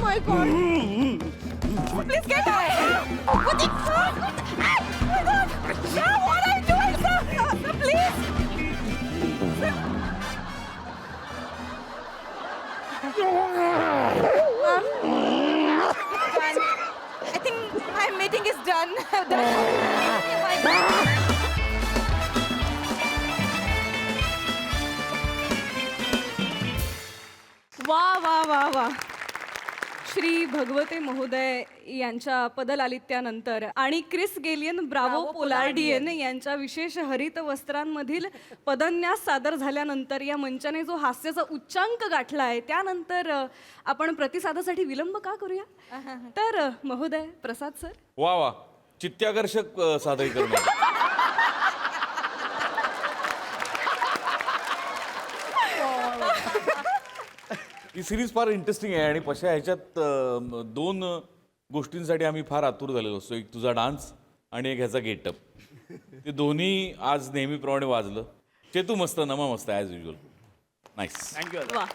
My God. Please get away. What the fuck? Oh my God. Sir, what are you doing, sir? Sir, please. Ma'am. I think my meeting is done. वा वा वा वा श्री भगवते महोदय यांच्या पदलालित्यानंतर आणि Chris Gelian Bravo पोलार्डियन यांच्या विशेष हरित वस्त्रांमधील पदन्यास सादर झाल्यानंतर या मंचाने जो हास्याचा उच्चांक गाठला आहे त्यानंतर आपण प्रतिसादासाठी विलंब का करूया तर महोदय प्रसाद सर वा वा चित्त्याकर्षक सादरीकरण आहे. ही सिरीज फार इंटरेस्टिंग आहे आणि पशा ह्याच्यात दोन गोष्टींसाठी आम्ही फार आतुर झालेलो असतो. एक तुझा डान्स आणि एक ह्याचा गेटअप. ते दोन्ही आज नेहमीप्रमाणे वाजलं. चेतू मस्त, नमा मस्त ॲज युजल. नाईस. थँक्यू. वा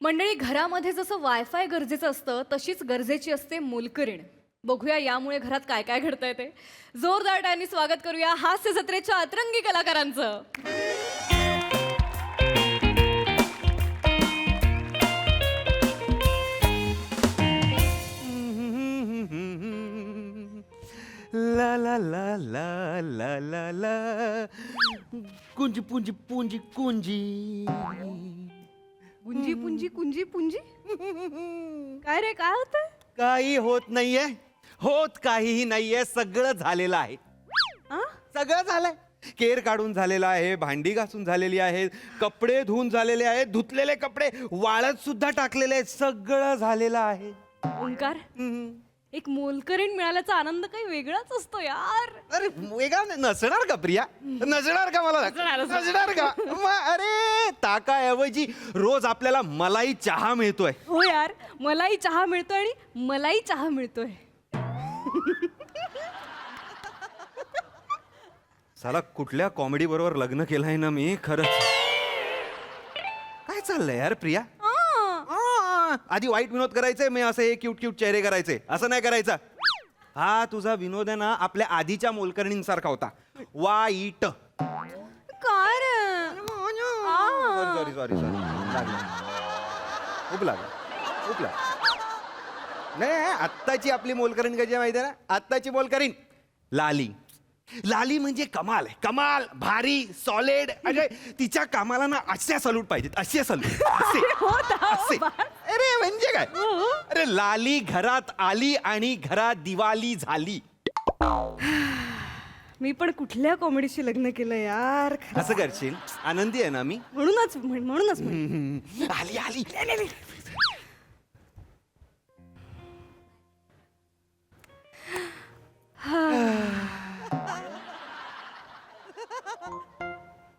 मंडळी घरामध्ये जसं वायफाय गरजेचं असतं तशीच गरजेची असते मोलकरीण. बघूया यामुळे घरात काय काय घडतंय ते. जोरदार टाळ्यांनी स्वागत करूया हास्य जत्रेच्या अतरंगी कलाकारांचं. ला ला ला ला ला ला ला कुंजी पुंजी पुंजी कुंजी पुंजी पुंजी कुंजी पुंजी काय रे काय होतंय? काही होत नाहीये, होत काहीही नाहीये. सगळं झालेलं आहे. सगळं झालंय. केर काढून झालेला आहे, भांडी घासून झालेली आहेत, कपडे धुवून झालेले आहेत, धुतलेले कपडे वाळत सुद्धा टाकलेले आहेत. सगळं झालेलं आहे. ओंकार एक मोलकरीण मिळाल्याचा आनंद काही वेगळाच असतो यार. अरे वेगळा नसणार का प्रिया? नसणार का मला? नसणार का? अरे ताकाऐवजी रोज आपल्याला मलाई चहा मिळतोय. हो यार मलाही चहा मिळतोय आणि मलाही चहा मिळतोय. साला कुठल्या कॉमेडी बरोबर लग्न केलंय ना मी. खरंच काय चाललंय यार प्रिया? आधी वाईट विनोद करायचे, मी असे क्यूट क्यूट चेहरे करायचे. असं नाही करायचं. हा तुझा विनोद आहे ना आपल्या आधीच्या मोलकरणींसारखा होता. वाईट. काय रे? सॉरी सॉरी सॉरी खूप लागलं खूप लागलं. नाही आत्ताची आपली मोलकरीण कशी आहे माहिती आहे ना? आत्ताची मोलकरीण लाली. लाली म्हणजे कमाल आहे. कमाल, भारी, सॉलिड. अरे तिच्या कामाला ना अशा सल्यूट पाहिजेत. असे सल्यूट असे. अरे म्हणजे काय? अरे लाली घरात आली आणि घरात दिवाळी झाली. मी पण कुठल्या कॉमेडीशी लग्न केलं यार. असं करशील? आनंदी आहे ना मी. म्हणूनच आली आली.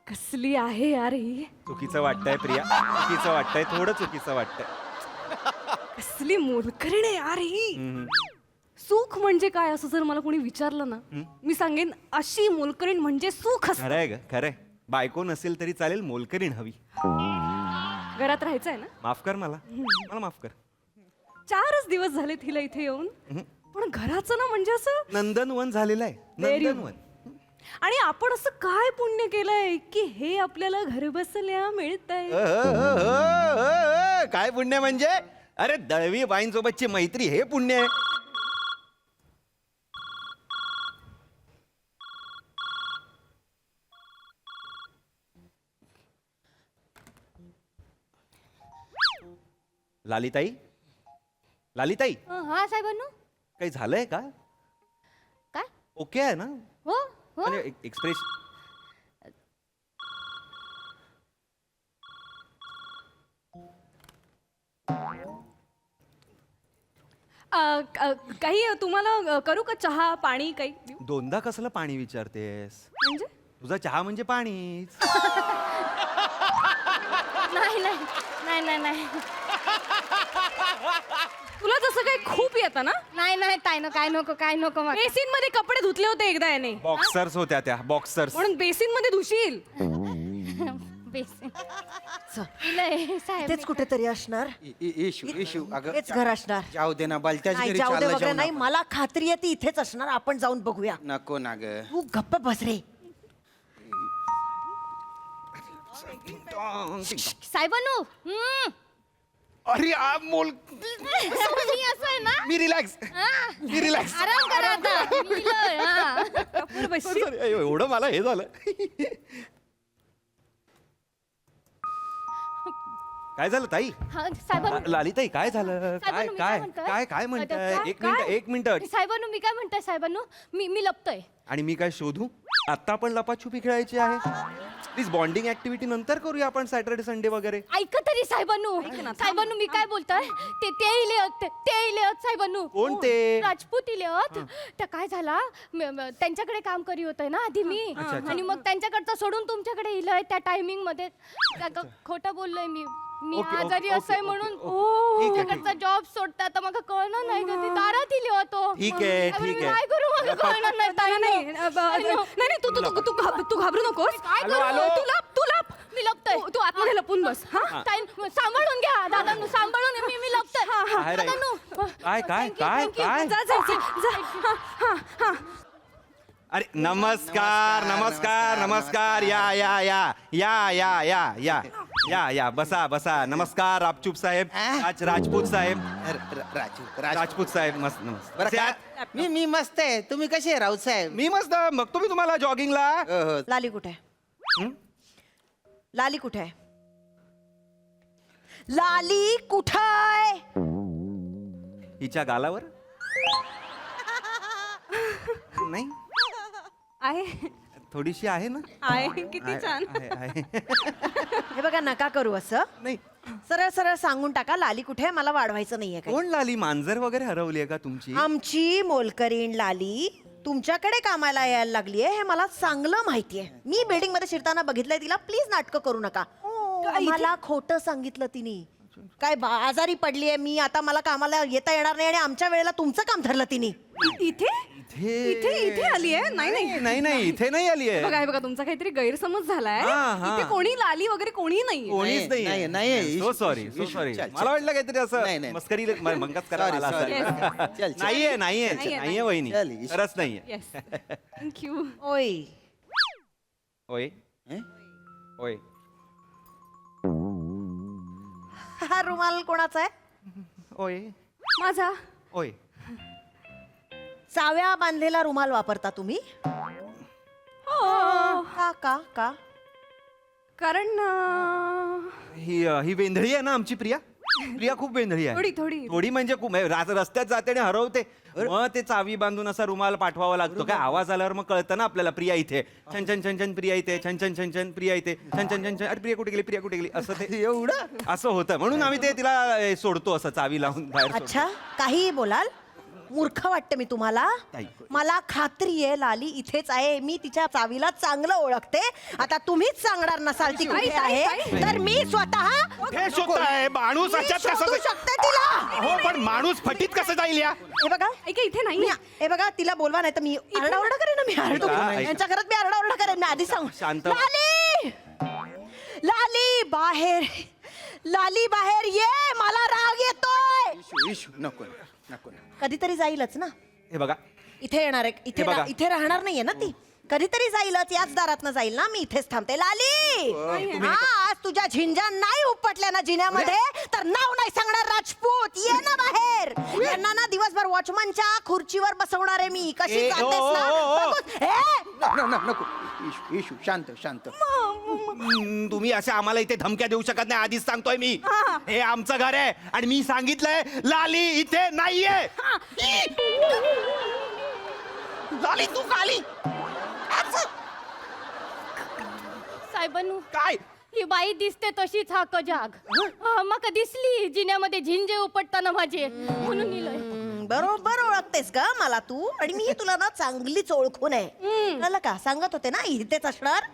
कसली आहे यार ही. चुकीचं वाटतंय प्रिया, चुकीचं वाटतंय, थोडं चुकीचं वाटतंय. कसली मोलकरीण आहे यार ही. सुख म्हणजे काय असं जर मला कोणी विचारलं ना मी सांगेन अशी मोलकरीण म्हणजे सुख असतं. खरंय ग खरंय. बायको नसेल तरी चालेल, मोलकरीण हवी. घरात राहायचंय ना. माफ कर मला, मला माफ कर. 4च दिवस झाले तिला इथे येऊन पण घराचं ना म्हणजे असं नंदनवन झालेलं आहे. नंदनवन. आणि आपण असं काय पुण्य केलंय की हे आपल्याला घर बसल्या मिळतंय. काय पुण्य म्हणजे? अरे दळवी बाईंसोबतची मैत्री हे पुण्य आहे. लालिताई, लालिताई हा साहेबांनो. काही झालंय का? काय? ओके आहे ना? हो हो. एक्सप्रेस काही तुम्हाला करू का चहा पाणी काही देऊ? दोनदा कसलं पाणी विचारतेस? म्हणजे तुझा चहा म्हणजे पाणीच. नाही नाही नाही नाही नाही तुला जसं काही खूप येतं ना. नाही नाही काय नको मला. बेसिन मध्ये कपडे धुतले होते एकदा याने, बॉक्सर्स होत्या त्या बॉक्सर्स. म्हणून बेसिन मध्ये धुशील. बेसिन. इलंय, साहेब. तेच कुठेतरी असणार. इशू अगं हेच घर असणार. जाऊ दे ना बलत्याच नाही घरी जाऊ दे चाललं वगैरे जाऊ नाही, नका. मला खात्री आहे ती इथेच असणार. आपण जाऊन बघूया. नको ना ग. तू गप्प बस रे. साहेबांनो. अरे मोल मी असं आहे ना. मी रिलॅक्स मी रिलॅक्स. आराम करा आता. इलंय, हा. गप्पूर बसशील. एवढं मला हे झालं. काय झालं ताई? हा, साहेबांनो. लालिताई काय झालं? काय साहेबांनो, मी काय म्हणतेय? काय काय म्हणताय? काय? एक मिनिट साहेबांनो मी काय म्हणताय साहेबांनो, मी लपतोय. आणि मी काय शोधू? आता आपण लपाछुपी खेळायची आहे. प्लीज बॉन्डिंग ऍक्टिव्हिटी नंतर करूया आपण सॅटर्डे संडे वगैरे. ऐका तरी साहेबांनो. साहेबांनो मी काय बोलताय, ते इले होत साहेबांनो. कोण ते? राजपूत इले होत. तर काय झाला, त्यांच्याकडे काम करी होतंय ना आधी मी, आणि मग त्यांच्याकडचं सोडून तुमच्याकडे इलंय त्या टायमिंग मध्ये. खोटं बोललोय मी आजारी असं म्हणून तुमच्याकडचा जॉब सोडता तर मग कळणार नाही का, ती दारात इले होतो. ठीक आहे. काय करू मला कळणार नाही ताई. नाही तू घाबरू नकोस. काय करू? तू लप. मी लपतोय. तू आतमध्ये लपून बस. हा. ताई, सांभाळून घ्या दादांनो, सांभाळून. मी लपतोय. काय रे? दादांनो. काय जा. अरे नमस्कार या बसा. नमस्कार राजपूत साहेब. राजपूत साहेब. राजपूत साहेब मस्त नमस्कार. मी मस्त आहे. तुम्ही कसे आहे राऊत साहेब? मी मस्त. बघतो मी तुम्हाला जॉगिंगला. लाली कुठे आहे? लाली कुठे आहे? लाली कुठे आहे? हिच्या गालावर नाही आहे थोडीशी आहे ना. आहे किती छान. आहे. हे बघा नका करू असं. नाही सरळ सरळ सांगून टाका लाली कुठे आहे. मला वाढवायचं नाहीये काही. कोण लाली? मांजर वगैरे हरवली आहे का तुमची? आमची मोलकरीण लाली तुमच्याकडे कामाला यायला लागलीये हे मला चांगलं माहितीये. मी बिल्डिंग मध्ये शिरताना बघितलंय तिला. प्लीज नाटकं करू नका. मला खोटं सांगितलं तिने. काय आजारी पडलीये मी, आता मला कामाला येता येणार नाही, आणि आमच्या वेळेला तुमचं काम धरलं तिने. इथे आली आहे. नाही इथे नाही आली आहे. बघा तुमचा काहीतरी गैरसमज झालाय. हा. इथे कोणी लाली वगैरे कोणी नाही. कोणीच नाही. सो सॉरी मला वाटलं काहीतरी असं मस्करी मंगच करायला नाहीये वहिनी. खरंच नाहीये. थँक्यू. ओय हा रुमाल कोणाचा आहे? ओय माझा. ओय चाव्या बांधलेला रुमाल वापरता तुम्ही? का? कारण ही वेंधळी आहे ना आमची प्रिया. खूप वेंधळी आहे. थोडी म्हणजे खूप. रस्त्यात जाते आणि हरवते. मग ते चावी बांधून असा रुमाल पाठवावा लागतो. काय आवाज आल्यावर मग कळतं ना आपल्याला प्रिया इथे. छन छन छन छन प्रिया इथे. छन छन छन छन प्रिया इथे. छन छन छन छन अरे प्रिया कुठे गेली असं ते एवढं असं होतं. म्हणून आम्ही ते तिला सोडतो असं चावी लावून बाहेर सोडतो. अच्छा, काही बोलाल? मूर्ख वाटते मी तुम्हाला? मला खात्री आहे लाली इथेच आहे. मी तिच्या चावीला चांगलं ओळखते. आता तुम्हीच सांगणार नसाल ती कुठे आहे तर मी स्वतः माणूस शोधू शकते तिला. हो पण माणूस फटीत कसं जाईल या? हे बघा इथे नाही. हे बघा तिला बोलवा नाही तर मी आरडाओरडा करेन ना. मी आरडतो यांच्या घरात. मी आरडाओरडा करेन. मी आधी सांग. शांत. लाली बाहेर ये. मला राग येतोय. नको कधीतरी जाईलच ना. हे बघा इथे येणार आहे. इथे राहणार नाहीये ना ती. कधीतरी जाईलच. याच दारातनं जाईल ना. मी इथेच थांबते. लाली आज तुझ्या झिंजा नाही उपटल्या ना जिन्यामध्ये तर नाव नाही सांगणार राजपूत. ये ना बाहेर. यांना ना दिवसभर वॉचमनच्या खुर्चीवर बसवणार आहे मी. कशी जातेस ना. नको इशू शांत. तुम्ही अशा आम्हाला इथे धमक्या देऊ शकत नाही. आधीच सांगतोय मी. हे आमचं घर आहे आणि मी सांगितलंय लाली इथे नाहीये. लाली तू खाली. साहेबांनो काय ही बाई दिसते तशीच हा कजाग. मका दिसली जिन्यामध्ये झिंजे उपटताना माझे, म्हणून इलंय. बरोबर ओळखतेस का मला तू? आणि मी तुला ना चांगलीच ओळखून आहे. कळलं का? सांगत होते ना इथेच असणार.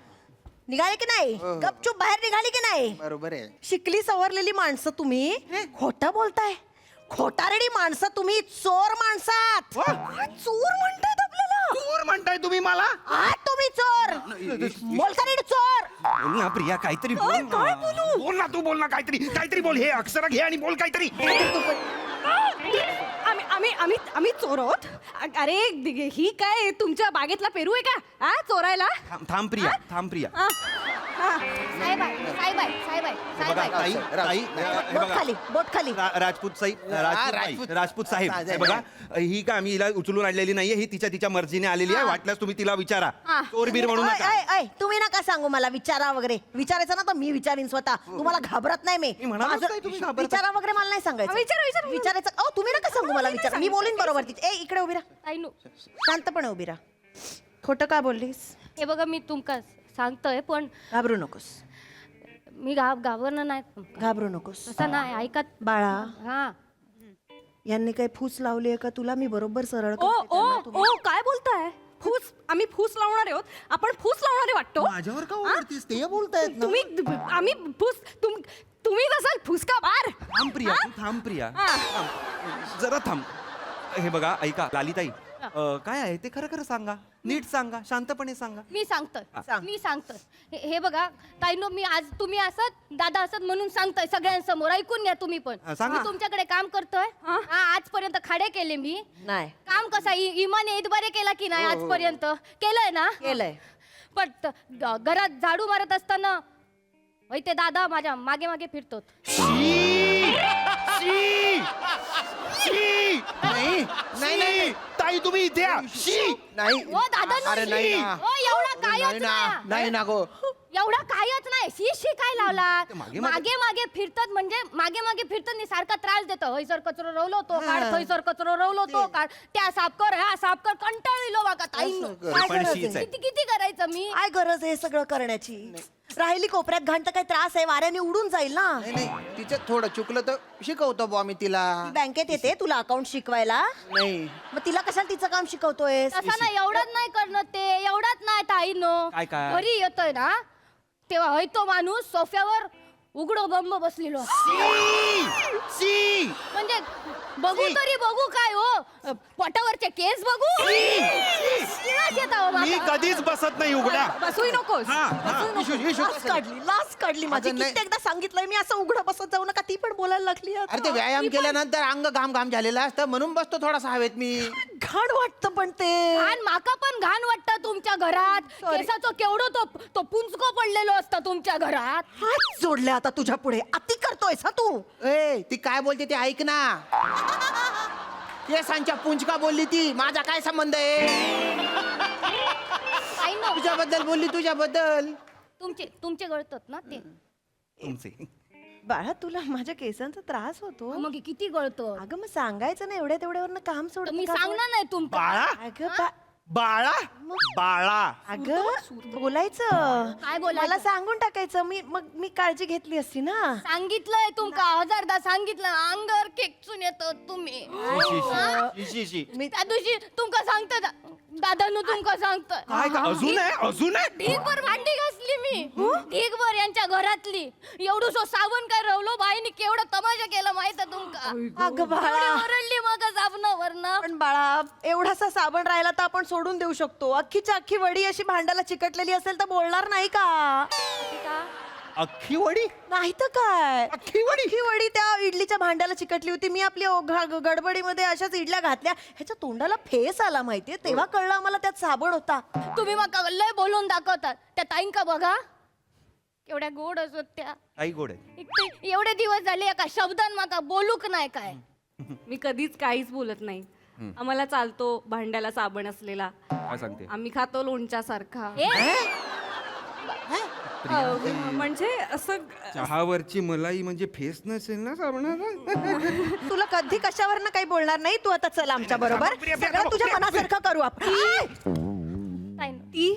निघाले की नाही गपचूप बाहेर निघाली की नाही बरोबर आहे शिकली सवरलेली माणसं तुम्ही खोटं बोलताय खोटारडी माणसं तुम्ही चोर माणसात चोर म्हणतात आपल्याला चोर म्हणताय तुम्ही मला आहात तुम्ही चोर मोलकरीण चोर बोल ना प्रिया काहीतरी बोल ना. काय बोलू? बोल ना तू बोल ना काहीतरी बोल हे अक्षर घे आणि बोल काहीतरी आम्ही चोर आहोत. अरे ही काय तुमच्या बागेतला पेरू आहे का हा चोरायला? थांब प्रिया साहेब आहे, साहेब आहे, साहेब आहे, हे साहेब बघा, आहे. ताई, हे बोट बघा. खाली बोट खाली राजपूत साहेब हे बघा ही का आम्ही हिला उचलून आणलेली नाहीये ही तिच्या मर्जीने आलेली आहे वाटल्यास तुम्ही तिला विचारा चोरबीर म्हणू ओय, नका ओय, ओय, तुम्ही नका सांगू मला विचारा वगैरे विचारायचं ना तर मी विचारीन स्वतः तुम्हाला घाबरत नाही मी म्हणालोच माझं- नाही तुम्ही घाबरता. विचारा वगैरे मला नाही सांगायचं विचारायचं अहो तुम्ही नका सांगू मला विचार मी बोलीन बरोबर तिथे इकडे उभी राहा शांतपणे उभी राहा खोटं का बोललीस हे बघा मी तुमका सांगतोय पण घाबरू नकोस मी घाबरणं नाही घाबरू नकोस तसं नाही ऐकत बाळा हा यांनी काही फूस लावली आहे का तुला मी बरोबर सरळ ओ करते ओ त्यांना, तुम्ही- ओ काय बोलताय फूस आम्ही फूस लावणारे आहोत आपण फूस लावणारे वाटतो माझ्यावर का ओरडतीस ते बोलतायत ना तुम्ही आम्ही फूस तुम्ही असाल फुसका बार थांब प्रिया तू थांब प्रिया थांब. जरा थांब हे बघा ऐका लालिताई काय आहे ते खरं सांगा नीट सांगा शांतपणे सांगा मी सांगतोय हे बघा ताईनो मी आज तुम्ही असत दादा असत म्हणून सांगतोय सगळ्यांसमोर ऐकून घ्या तुम्ही पण सांगा. मी तुमच्याकडे काम करतोय आजपर्यंत खाडे केले मी नाही काम कसा इमाने बरे केला की नाही आजपर्यंत केलंय ना केलंय पण घरात झाडू मारत असताना होय ते दादा माझ्या मागे मागे फिरतो नाही ताई तुम्ही इथे या. नाही ओ दादा अरे नाही ना. ओ एवढा कायच नाही ना गो एवढा कायच नाही शी काय लावला मागे- मागे मागे फिरतात म्हणजे मागे मागे फिरतात आणि सारखा त्रास देतो हयसर कचरो रवलो तो काढ थैसर कचरो रवलो तो काढ त्या साफ कर ह्या साफ कर कंटाळलो बघा ताई काय पण गरज शीच आहे? आहे. किती किती करायचं मी काय गरज आहे हे सगळं करण्याची राहिली कोपऱ्यात घाण तर काही त्रास आहे वाऱ्याने उडून जाईल ना नाही तिचं थोडं चुकलं तर शिकवतो बुवा मी तिला ती बँकेत येते तुला अकाउंट शिकवायला नाही मग तिला कशाला तिचं काम शिकवतोय तसं नाही एवढंच नाही करणं ते एवढंच नाही ताईनो काय? घरी येतोय ना तेव्हा होय तो माणूस सोफ्यावर उघडो बंब बसलेलो म्हणजे बघू तरी बघू काय हो पोटावरचे केस बघू किळस येतं हो मी माझा. कधीच बसत नाही उघडा बसूही नकोस लाच काढली माझी अगं नाही. कित्येकदा सांगितलंय मी असं उघडं बसत जाऊ नका ती पण बोलायला लागली आता. अरे ते व्यायाम केल्यानंतर अंग घाम झालेला असतं म्हणून बसतो थोडासा हवेत मी घाण वाटतं पण ते घाण माका पण घाण वाटतं तुमच्या घरात केसाचं केवढं तो पुंचको पडलेलो असतं तुमच्या घरात हात जोडले आता तुझ्या पुढे अति करतोयस हा तू ए ती काय बोलते ते ऐक ना केसांच्या पुंचका बोलली ती माझा काय संबंध आहे आई नो तुझ्याबद्दल बोलली तुझ्याबद्दल तुमचे गळतात ना ते तुमचे बाळा तुला माझ्या केसांचा त्रास होतो मग किती गळतो अगं मग सांगायचं ना एवढ्या तेवढ्यावरनं काम सोड मी सांगणार नाही तुमका बाळा अगं बोलायचं काय बोलायचं? मला सांगून टाकायचं मी काळजी घेतली असती ना सांगितलंय तुमका हजारदा सांगितलं अंगावर खेचून येतो तुम्ही त्या दिवशी तुमका सांगत दादानू तुमका सांगतोय काय का अजून आहे ढीगभर भांडी घासली मी ढीगभर यांच्या घरातली एवढं सो साबण काय रवलो बाईने केवढा तमाशा केला माहित तुमका अगं बाळा एवढी ओरडली मग साबणावरनं पण बाळा एवढासा साबण राहिला तर आपण सोडून देऊ शकतो अख्खीच्या अख्खी वडी अशी भांड्याला चिकटलेली असेल तर बोलणार नाही का अख्खी वडी नाही तर काय अख्खी वडी त्या इडलीच्या भांड्याला चिकटली होती मी आपली गडबडीमध्ये अशाच इडल्या घातल्या ह्याच्या तोंडाला फेस आला माहितीये तेव्हा कळलं आम्हाला त्यात साबण होता तुम्ही मग लय बोलून दाखवतात त्या ताईंका बघा केवढ्या गोड असत त्या आई गोड आहे एकटे एवढे दिवस झाले एका शब्दान माका बोलूक नाही काय मी कधीच काहीच बोलत नाही आम्हाला चालतो भांड्याला साबण असलेला काय सांगते आम्ही खातो लोणच्या सारखा ए, म्हणजे असं चहावरची मलाई म्हणजे फेस नसेल ना साबणाला तुला कधी कशावर काही बोलणार नाही तू आता चल आमच्या बरोबर सगळं तुझ्या मनासारखं करू आपण ताईंनो. ती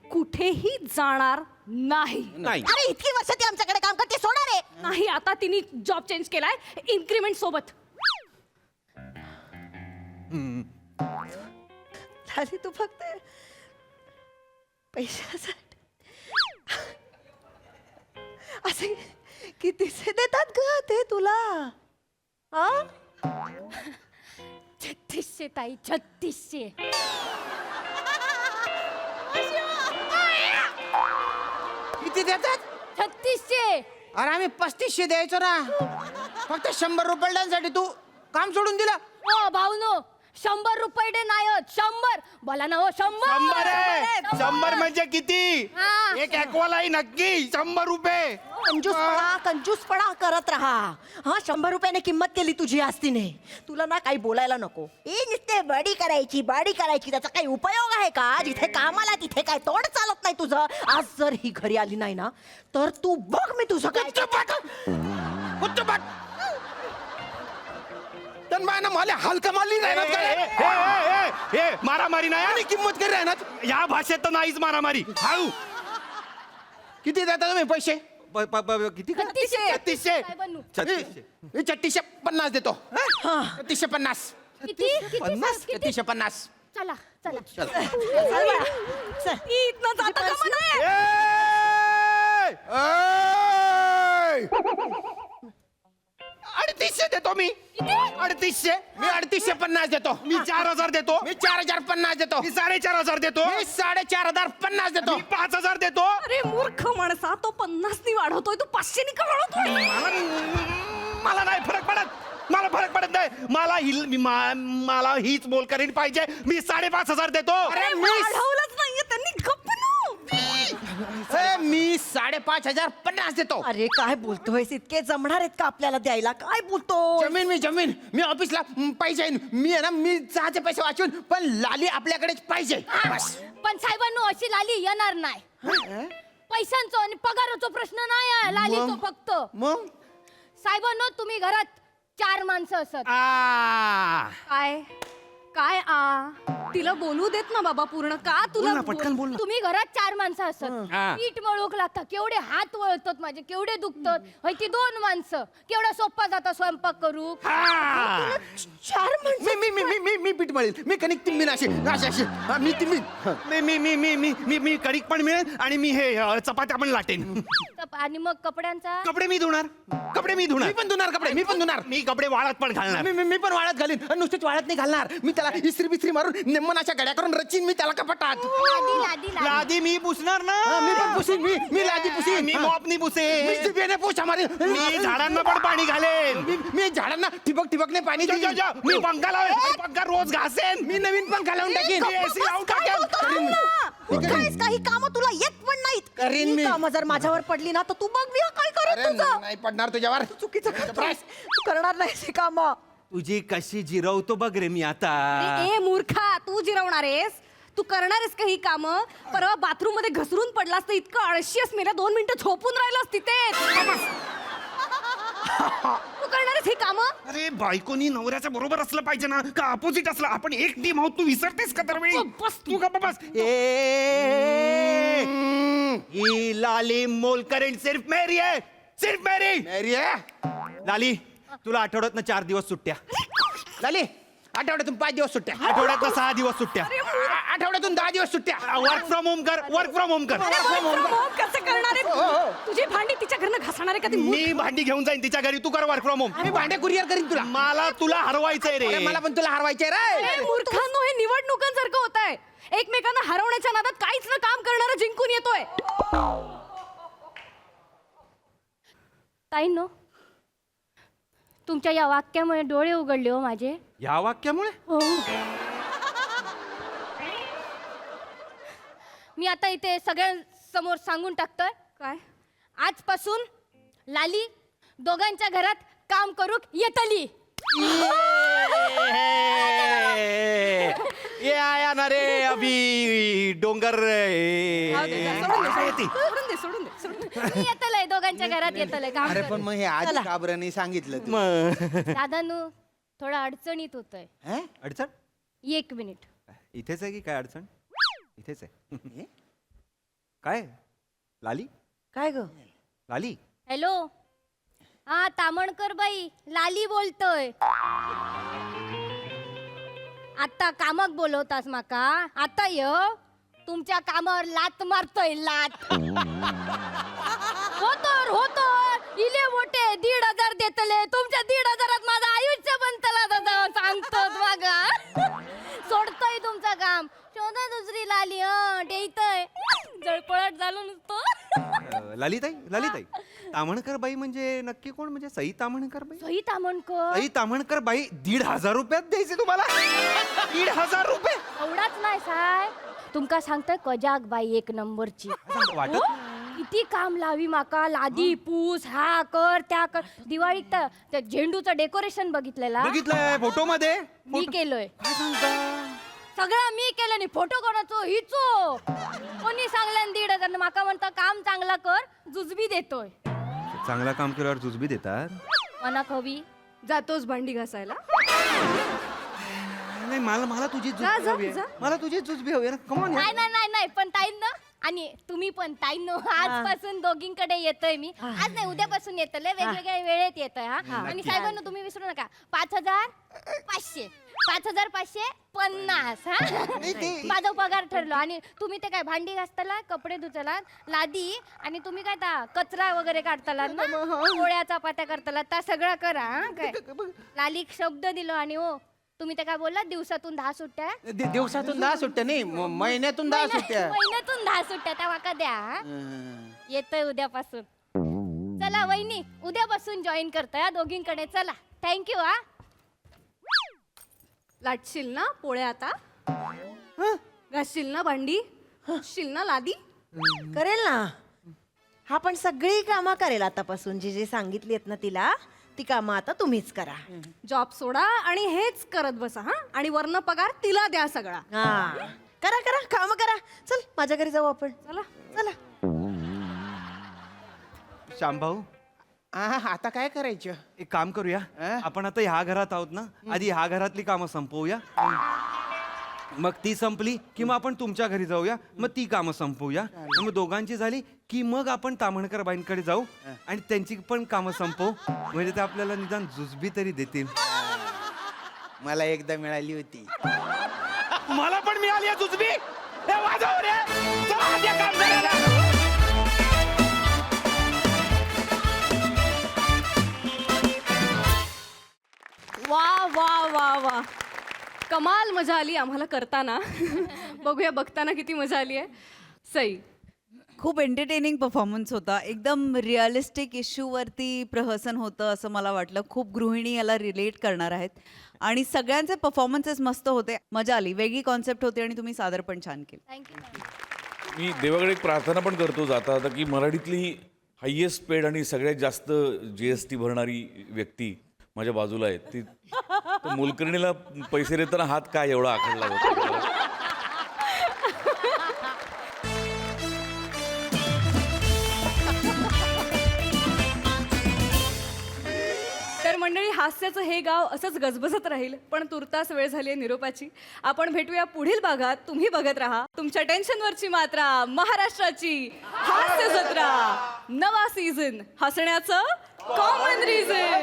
कुठेही जाणार नाही नाही अरे इतकी वर्ष ती आमच्याकडे काम करते सोडा रे नाही आता तिने जॉब चेंज केलाय इन्क्रीमेंट सोबत झाली तू फक्त पैशासाठी असे कितीचे देतात ग ते तुला? हा? 3600 ताई 3600. किती देतात? 3600. अरे आम्ही 3500 द्यायचो ना. फक्त 100 रुपयांसाठी तू काम सोडून दिलं. हो भाऊनो 100 रुपये दे नाही होत 100. बोला ना हो 100. 100 म्हणजे किती? हा. एक ॲक्वालाई नक्की 100 रुपये. कंजूसपणा करत राहा. हा 100 रुपयाने किंमत केली तुझी आस्तीने. तुला ना काही बोलायला नको. नुसते बडी करायची त्याचा काही उपयोग आहे का? जिथे कामाला तिथे काय तोंड चालत नाही तुझं. आज जर ही घरी आली नाही ना तर तू बघ मी तुझं काय. मला हलका मारली मारामारी नाही आणि किंमत करी राहणार या भाषेत तर नाहीच मारामारी. हाऊ किती देता तुम्ही पैसे? किती 3600. 3650 देतो. 3650. किती 3650. चला चला. इथनं जाता का म्हणे? 3800 देतो मी. 3800. मी 3850 देतो. मी 4000 देतो. मी 4050 देतो. मी 4500 देतो. मी 4550 देतो. मी 5000 देतो. अरे मूर्ख माणसा, तो 50 नी वाढवतोय, तू 500 नी का वाढवतोय? मला नाही फरक पडत. मला फरक पडत नाही. मला हीच मोलकरीण पाहिजे. मी 5500 देतो. अरे वाढवलंच नाहीये त्यांनी, गप्प ना. मी 5550 देतो. अरे काय बोलतोय? इतके जमणार आहेत का आपल्याला द्यायला? काय बोलतो? जमीन मी ऑफिसला पाहिजे. मी आहे ना, मी चहाचे पैसे वाचून पण लाली आपल्याकडेच पाहिजे. बस. पण साहेबांनो अशी लाली येणार नाही. पैशांचा आणि पगाराचा प्रश्न नाही आहे लालीचा फक्त. मग साहेबांनो तुम्ही घरात 4 माणसं असत. काय काय तिला बोलू देत ना बाबा पूर्ण. का तुला तुम्ही घरात 4 माणसं असत. पीठ मळूक लागतात. केवढे हात वळतात माझे, केवढे दुखतात. होय ती 2 माणसं केवढा सोपा जाता स्वयंपाक करू. 4 माणसं. मी पीठ मळेल. मी कणिक तिंबीन अशी मी तिंबीन. मी कणिक पण मिळेल आणि मी हे चपात्या पण लाटेन. आणि मग कपड्यांचा कपडे मी धुणार. मी पण धुणार. मी कपडे वाळत पण घालणार. मी पण वाळत घालीन. नुसतेच वाळत नाही घालणार. मी त्याला इस्त्री बिस्त्री मारून नेमनाच्या गड्या करून रचीन मी त्याला कपाटात. लादी मी पुसणार ना. मी पण पुसीन. मी लादी पुसीन. मी मॉपनी पुसेन. मी जिभेने पोछा मारेन. मी झाडांना पण पाणी घालेन. मी झाडांना ठिबकने पाणी देईन. मी पंखा लावेन. पंखा रोज घासेन. मी नवीन पंखा लावून टाकीन. काही काम तुला येत पण नाहीत. करीन मी. कामं जर माझ्यावर पडली ना तर तू बघ मी काय करेन तुझं. नाही पडणार तुझ्यावर. चुकीचं करतोस. तू करणार नाही काम. तुझी कशी जिरवतो बघ रे मी आता. ए मूर्खा, तू जिरवणार आहेस? तू करणार आहेस का ही कामं? परवा बाथरूम मध्ये घसरून पडलास तर इतकं आळशीस मेल्या 2 मिनिटं झोपून राहिलास तिथे. तू करणार आहेस ही कामं? अरे बायकोनी नवऱ्याच्या बरोबर असलं पाहिजे ना, का अपोजिट असलं? आपण एक टीम आहोत. तू विसरतेस का दरवेळी? बस तू का बस. ही लाली मोलकरीण सिर्फ मेरी है. सिर्फ मेरी. लाली तुला आठवड्यातनं 4 दिवस सुट्ट्या. झाली. आठवड्यातून 5 दिवस सुट्ट्या. आठवड्यातनं 6 दिवस सुट्ट्या. आठवड्यातून 10 दिवस सुट्ट्या. वर्क फ्रॉम होम कर. वर्क फ्रॉम होम कर. अरे work from home कसं करणार आहे? तुझी भांडी तिच्या घरनं घासणार आहे का ती? मी भांडी घेऊन जाईन तिच्या घरी. तू कर वर्क फ्रॉम होम. आम्ही भांडे कुरिअर करीन तुला. मला तुला हरवायचंय रे. मला पण तुला हरवायचे रे. अरे मूर्खांनो, हे निवडणुकांसारखं होत आहे. एकमेकांना हरवण्याच्या नादात काहीच न काम करणारा जिंकून येतोय. ताईंनो तुमच्या या वाक्यामुळे डोळे उघडले हो माझे. या वाक्यामुळे हो. मी आता इथे सगळ्यांसमोर सांगून टाकतोय. काय? आजपासून लाली दोघांच्या घरात काम करूक येतली. ये आया ना रे अभी डोंगर. सोडून दे. मी येतलंय दोघांच्या घरात येतलंय काम अरे करूक. पण मग हे आधी का बरं नाही सांगितलं तू? दादानू थोडा अडचणीत होतोय. अडचण 1 मिनिट. इथेच आहे की काय अडचण? इथेच आहे. काय लाली? काय ग? लाली हॅलो. हा तामणकर बाई, लाली बोलतोय. आता कामाक बोलवतास माका? आता य तुमच्या कामावर लात मारतोय लात. हो तर 1,500 होतो इले मोठे 1,500 देतले तुमच्या 1,500 माझं आयुष्य बनतला दादा सांगतो बघा सोडतोय तुमचं काम शोधा दुसरी लाली देतय जळपळट झालो नुसतं लालीताई तामणकर बाई म्हणजे नक्की कोण म्हणजे सई तामणकर बाई सई तामणकर सई तामणकर बाई 1,500 रुपयात द्यायचे तुम्हाला 1,500 रुपये एवढाच नाही साय तुमका सांगतोय कजाक बाई एक नंबरची वाटत किती काम लावी माका लादी पूस हा कर त्या कर दिवाळीत त्या झेंडूचं डेकोरेशन बघितलेला बघितलंय फोटो मध्ये मी केलोय सगळं मी केलं नाही फोटो कोणाचो हिचो कोणी सांगल्यान 1,500 माका म्हणतं काम चांगला कर जुजबी देतोय चांगला काम केल्यावर जुजबी देतात मना कवी जातोस भांडी घासायला. नाही मला तुझी जुजबी हवी आहे. मला तुझी जुजबी हवी आहे ना कमॉन नाही पण ताईंनो आणि तुम्ही पण ताईंनो आजपासून दोघींकडे येतोय मी आज नाही उद्यापासून येतले वेगवेगळ्या वेळेत येतोय हा आणि साहेबांनो तुम्ही विसरू नका 5,500 5,550 हा माझा पगार ठरलो आणि तुम्ही ते काय भांडी घासताला कपडे धुतला लादी आणि तुम्ही काय ता कचरा वगैरे काढताला ना पोळ्या चपात्या करताला त्या सगळं करा हा काय लालीक शब्द दिलो आणि हो तुम्ही ते काय बोलला दिवसातून 10 सुट्ट्या दिवसातून 10 सुट्ट्या नाही महिन्यातून 10 सुट्ट्या महिन्यातून 10 सुट्ट्या त्या वाका द्या हा? येतोय उद्यापासून चला वहिनी उद्यापासून जॉईन करतोय हा दोघींकडे चला थँक्यू हा लाटशील ना पोळ्या आता घासशील ना भांडी घासशील ना लादी. करेल ना हा पण सगळी कामं करेल आतापासून जी जी सांगितली आहेत ना तिला ती कामं आता तुम्हीच करा जॉब सोडा आणि हेच करत बसा हा आणि वरनं पगार तिला द्या सगळा. हा करा काम करा चल माझ्या घरी जाऊ आपण चला श्यामभाऊ आता काय करायचं? एक काम करूया आपण आता ह्या घरात आहोत ना आधी ह्या घरातली कामं संपवूया मग ती संपली की मग आपण तुमच्या घरी जाऊया मग ती कामं संपवूया मग दोघांची झाली की मग आपण तामणकर बाईंकडे जाऊ आणि त्यांची पण कामं संपवू म्हणजे ते आपल्याला निदान जुजबी तरी देतील. मला एकदा मिळाली होती. मला पण मिळाली आहे जुजबी. वाजव रे. चला आधी काम करायला. वा वा वा वा कमाल मजा आली आम्हाला करताना. बघूया बघताना किती मजा आली आहे. सई खूप एंटरटेनिंग परफॉर्मन्स होता एकदम रिअलिस्टिक इश्यूवरती प्रहसन होतं असं मला वाटलं खूप गृहिणी याला रिलेट करणार आहेत आणि सगळ्यांचे परफॉर्मन्सेस मस्त होते मजा आली वेगळी कॉन्सेप्ट होती आणि तुम्ही सादर पण छान केलं थँक्यू मी देवाकडे एक प्रार्थना पण करतो जाता आता की मराठीतली हायेस्ट पेड आणि सगळ्यात जास्त GST भरणारी व्यक्ती माझ्या बाजूला आहे ती तर मोलकर्णीला पैसे देताना हात काय एवढा आखडला होता. तर मंडळी हास्याचं हे गाव असंच गजबजत राहील पण तुर्तास वेळ झाली आहे निरोपाची. आपण भेटूया पुढील भागात. तुम्ही बघत राहा तुमच्या टेन्शनवरची मात्रा महाराष्ट्राची हास्य जत्रा नवा सीझन हसण्याचं कॉमन रिझन.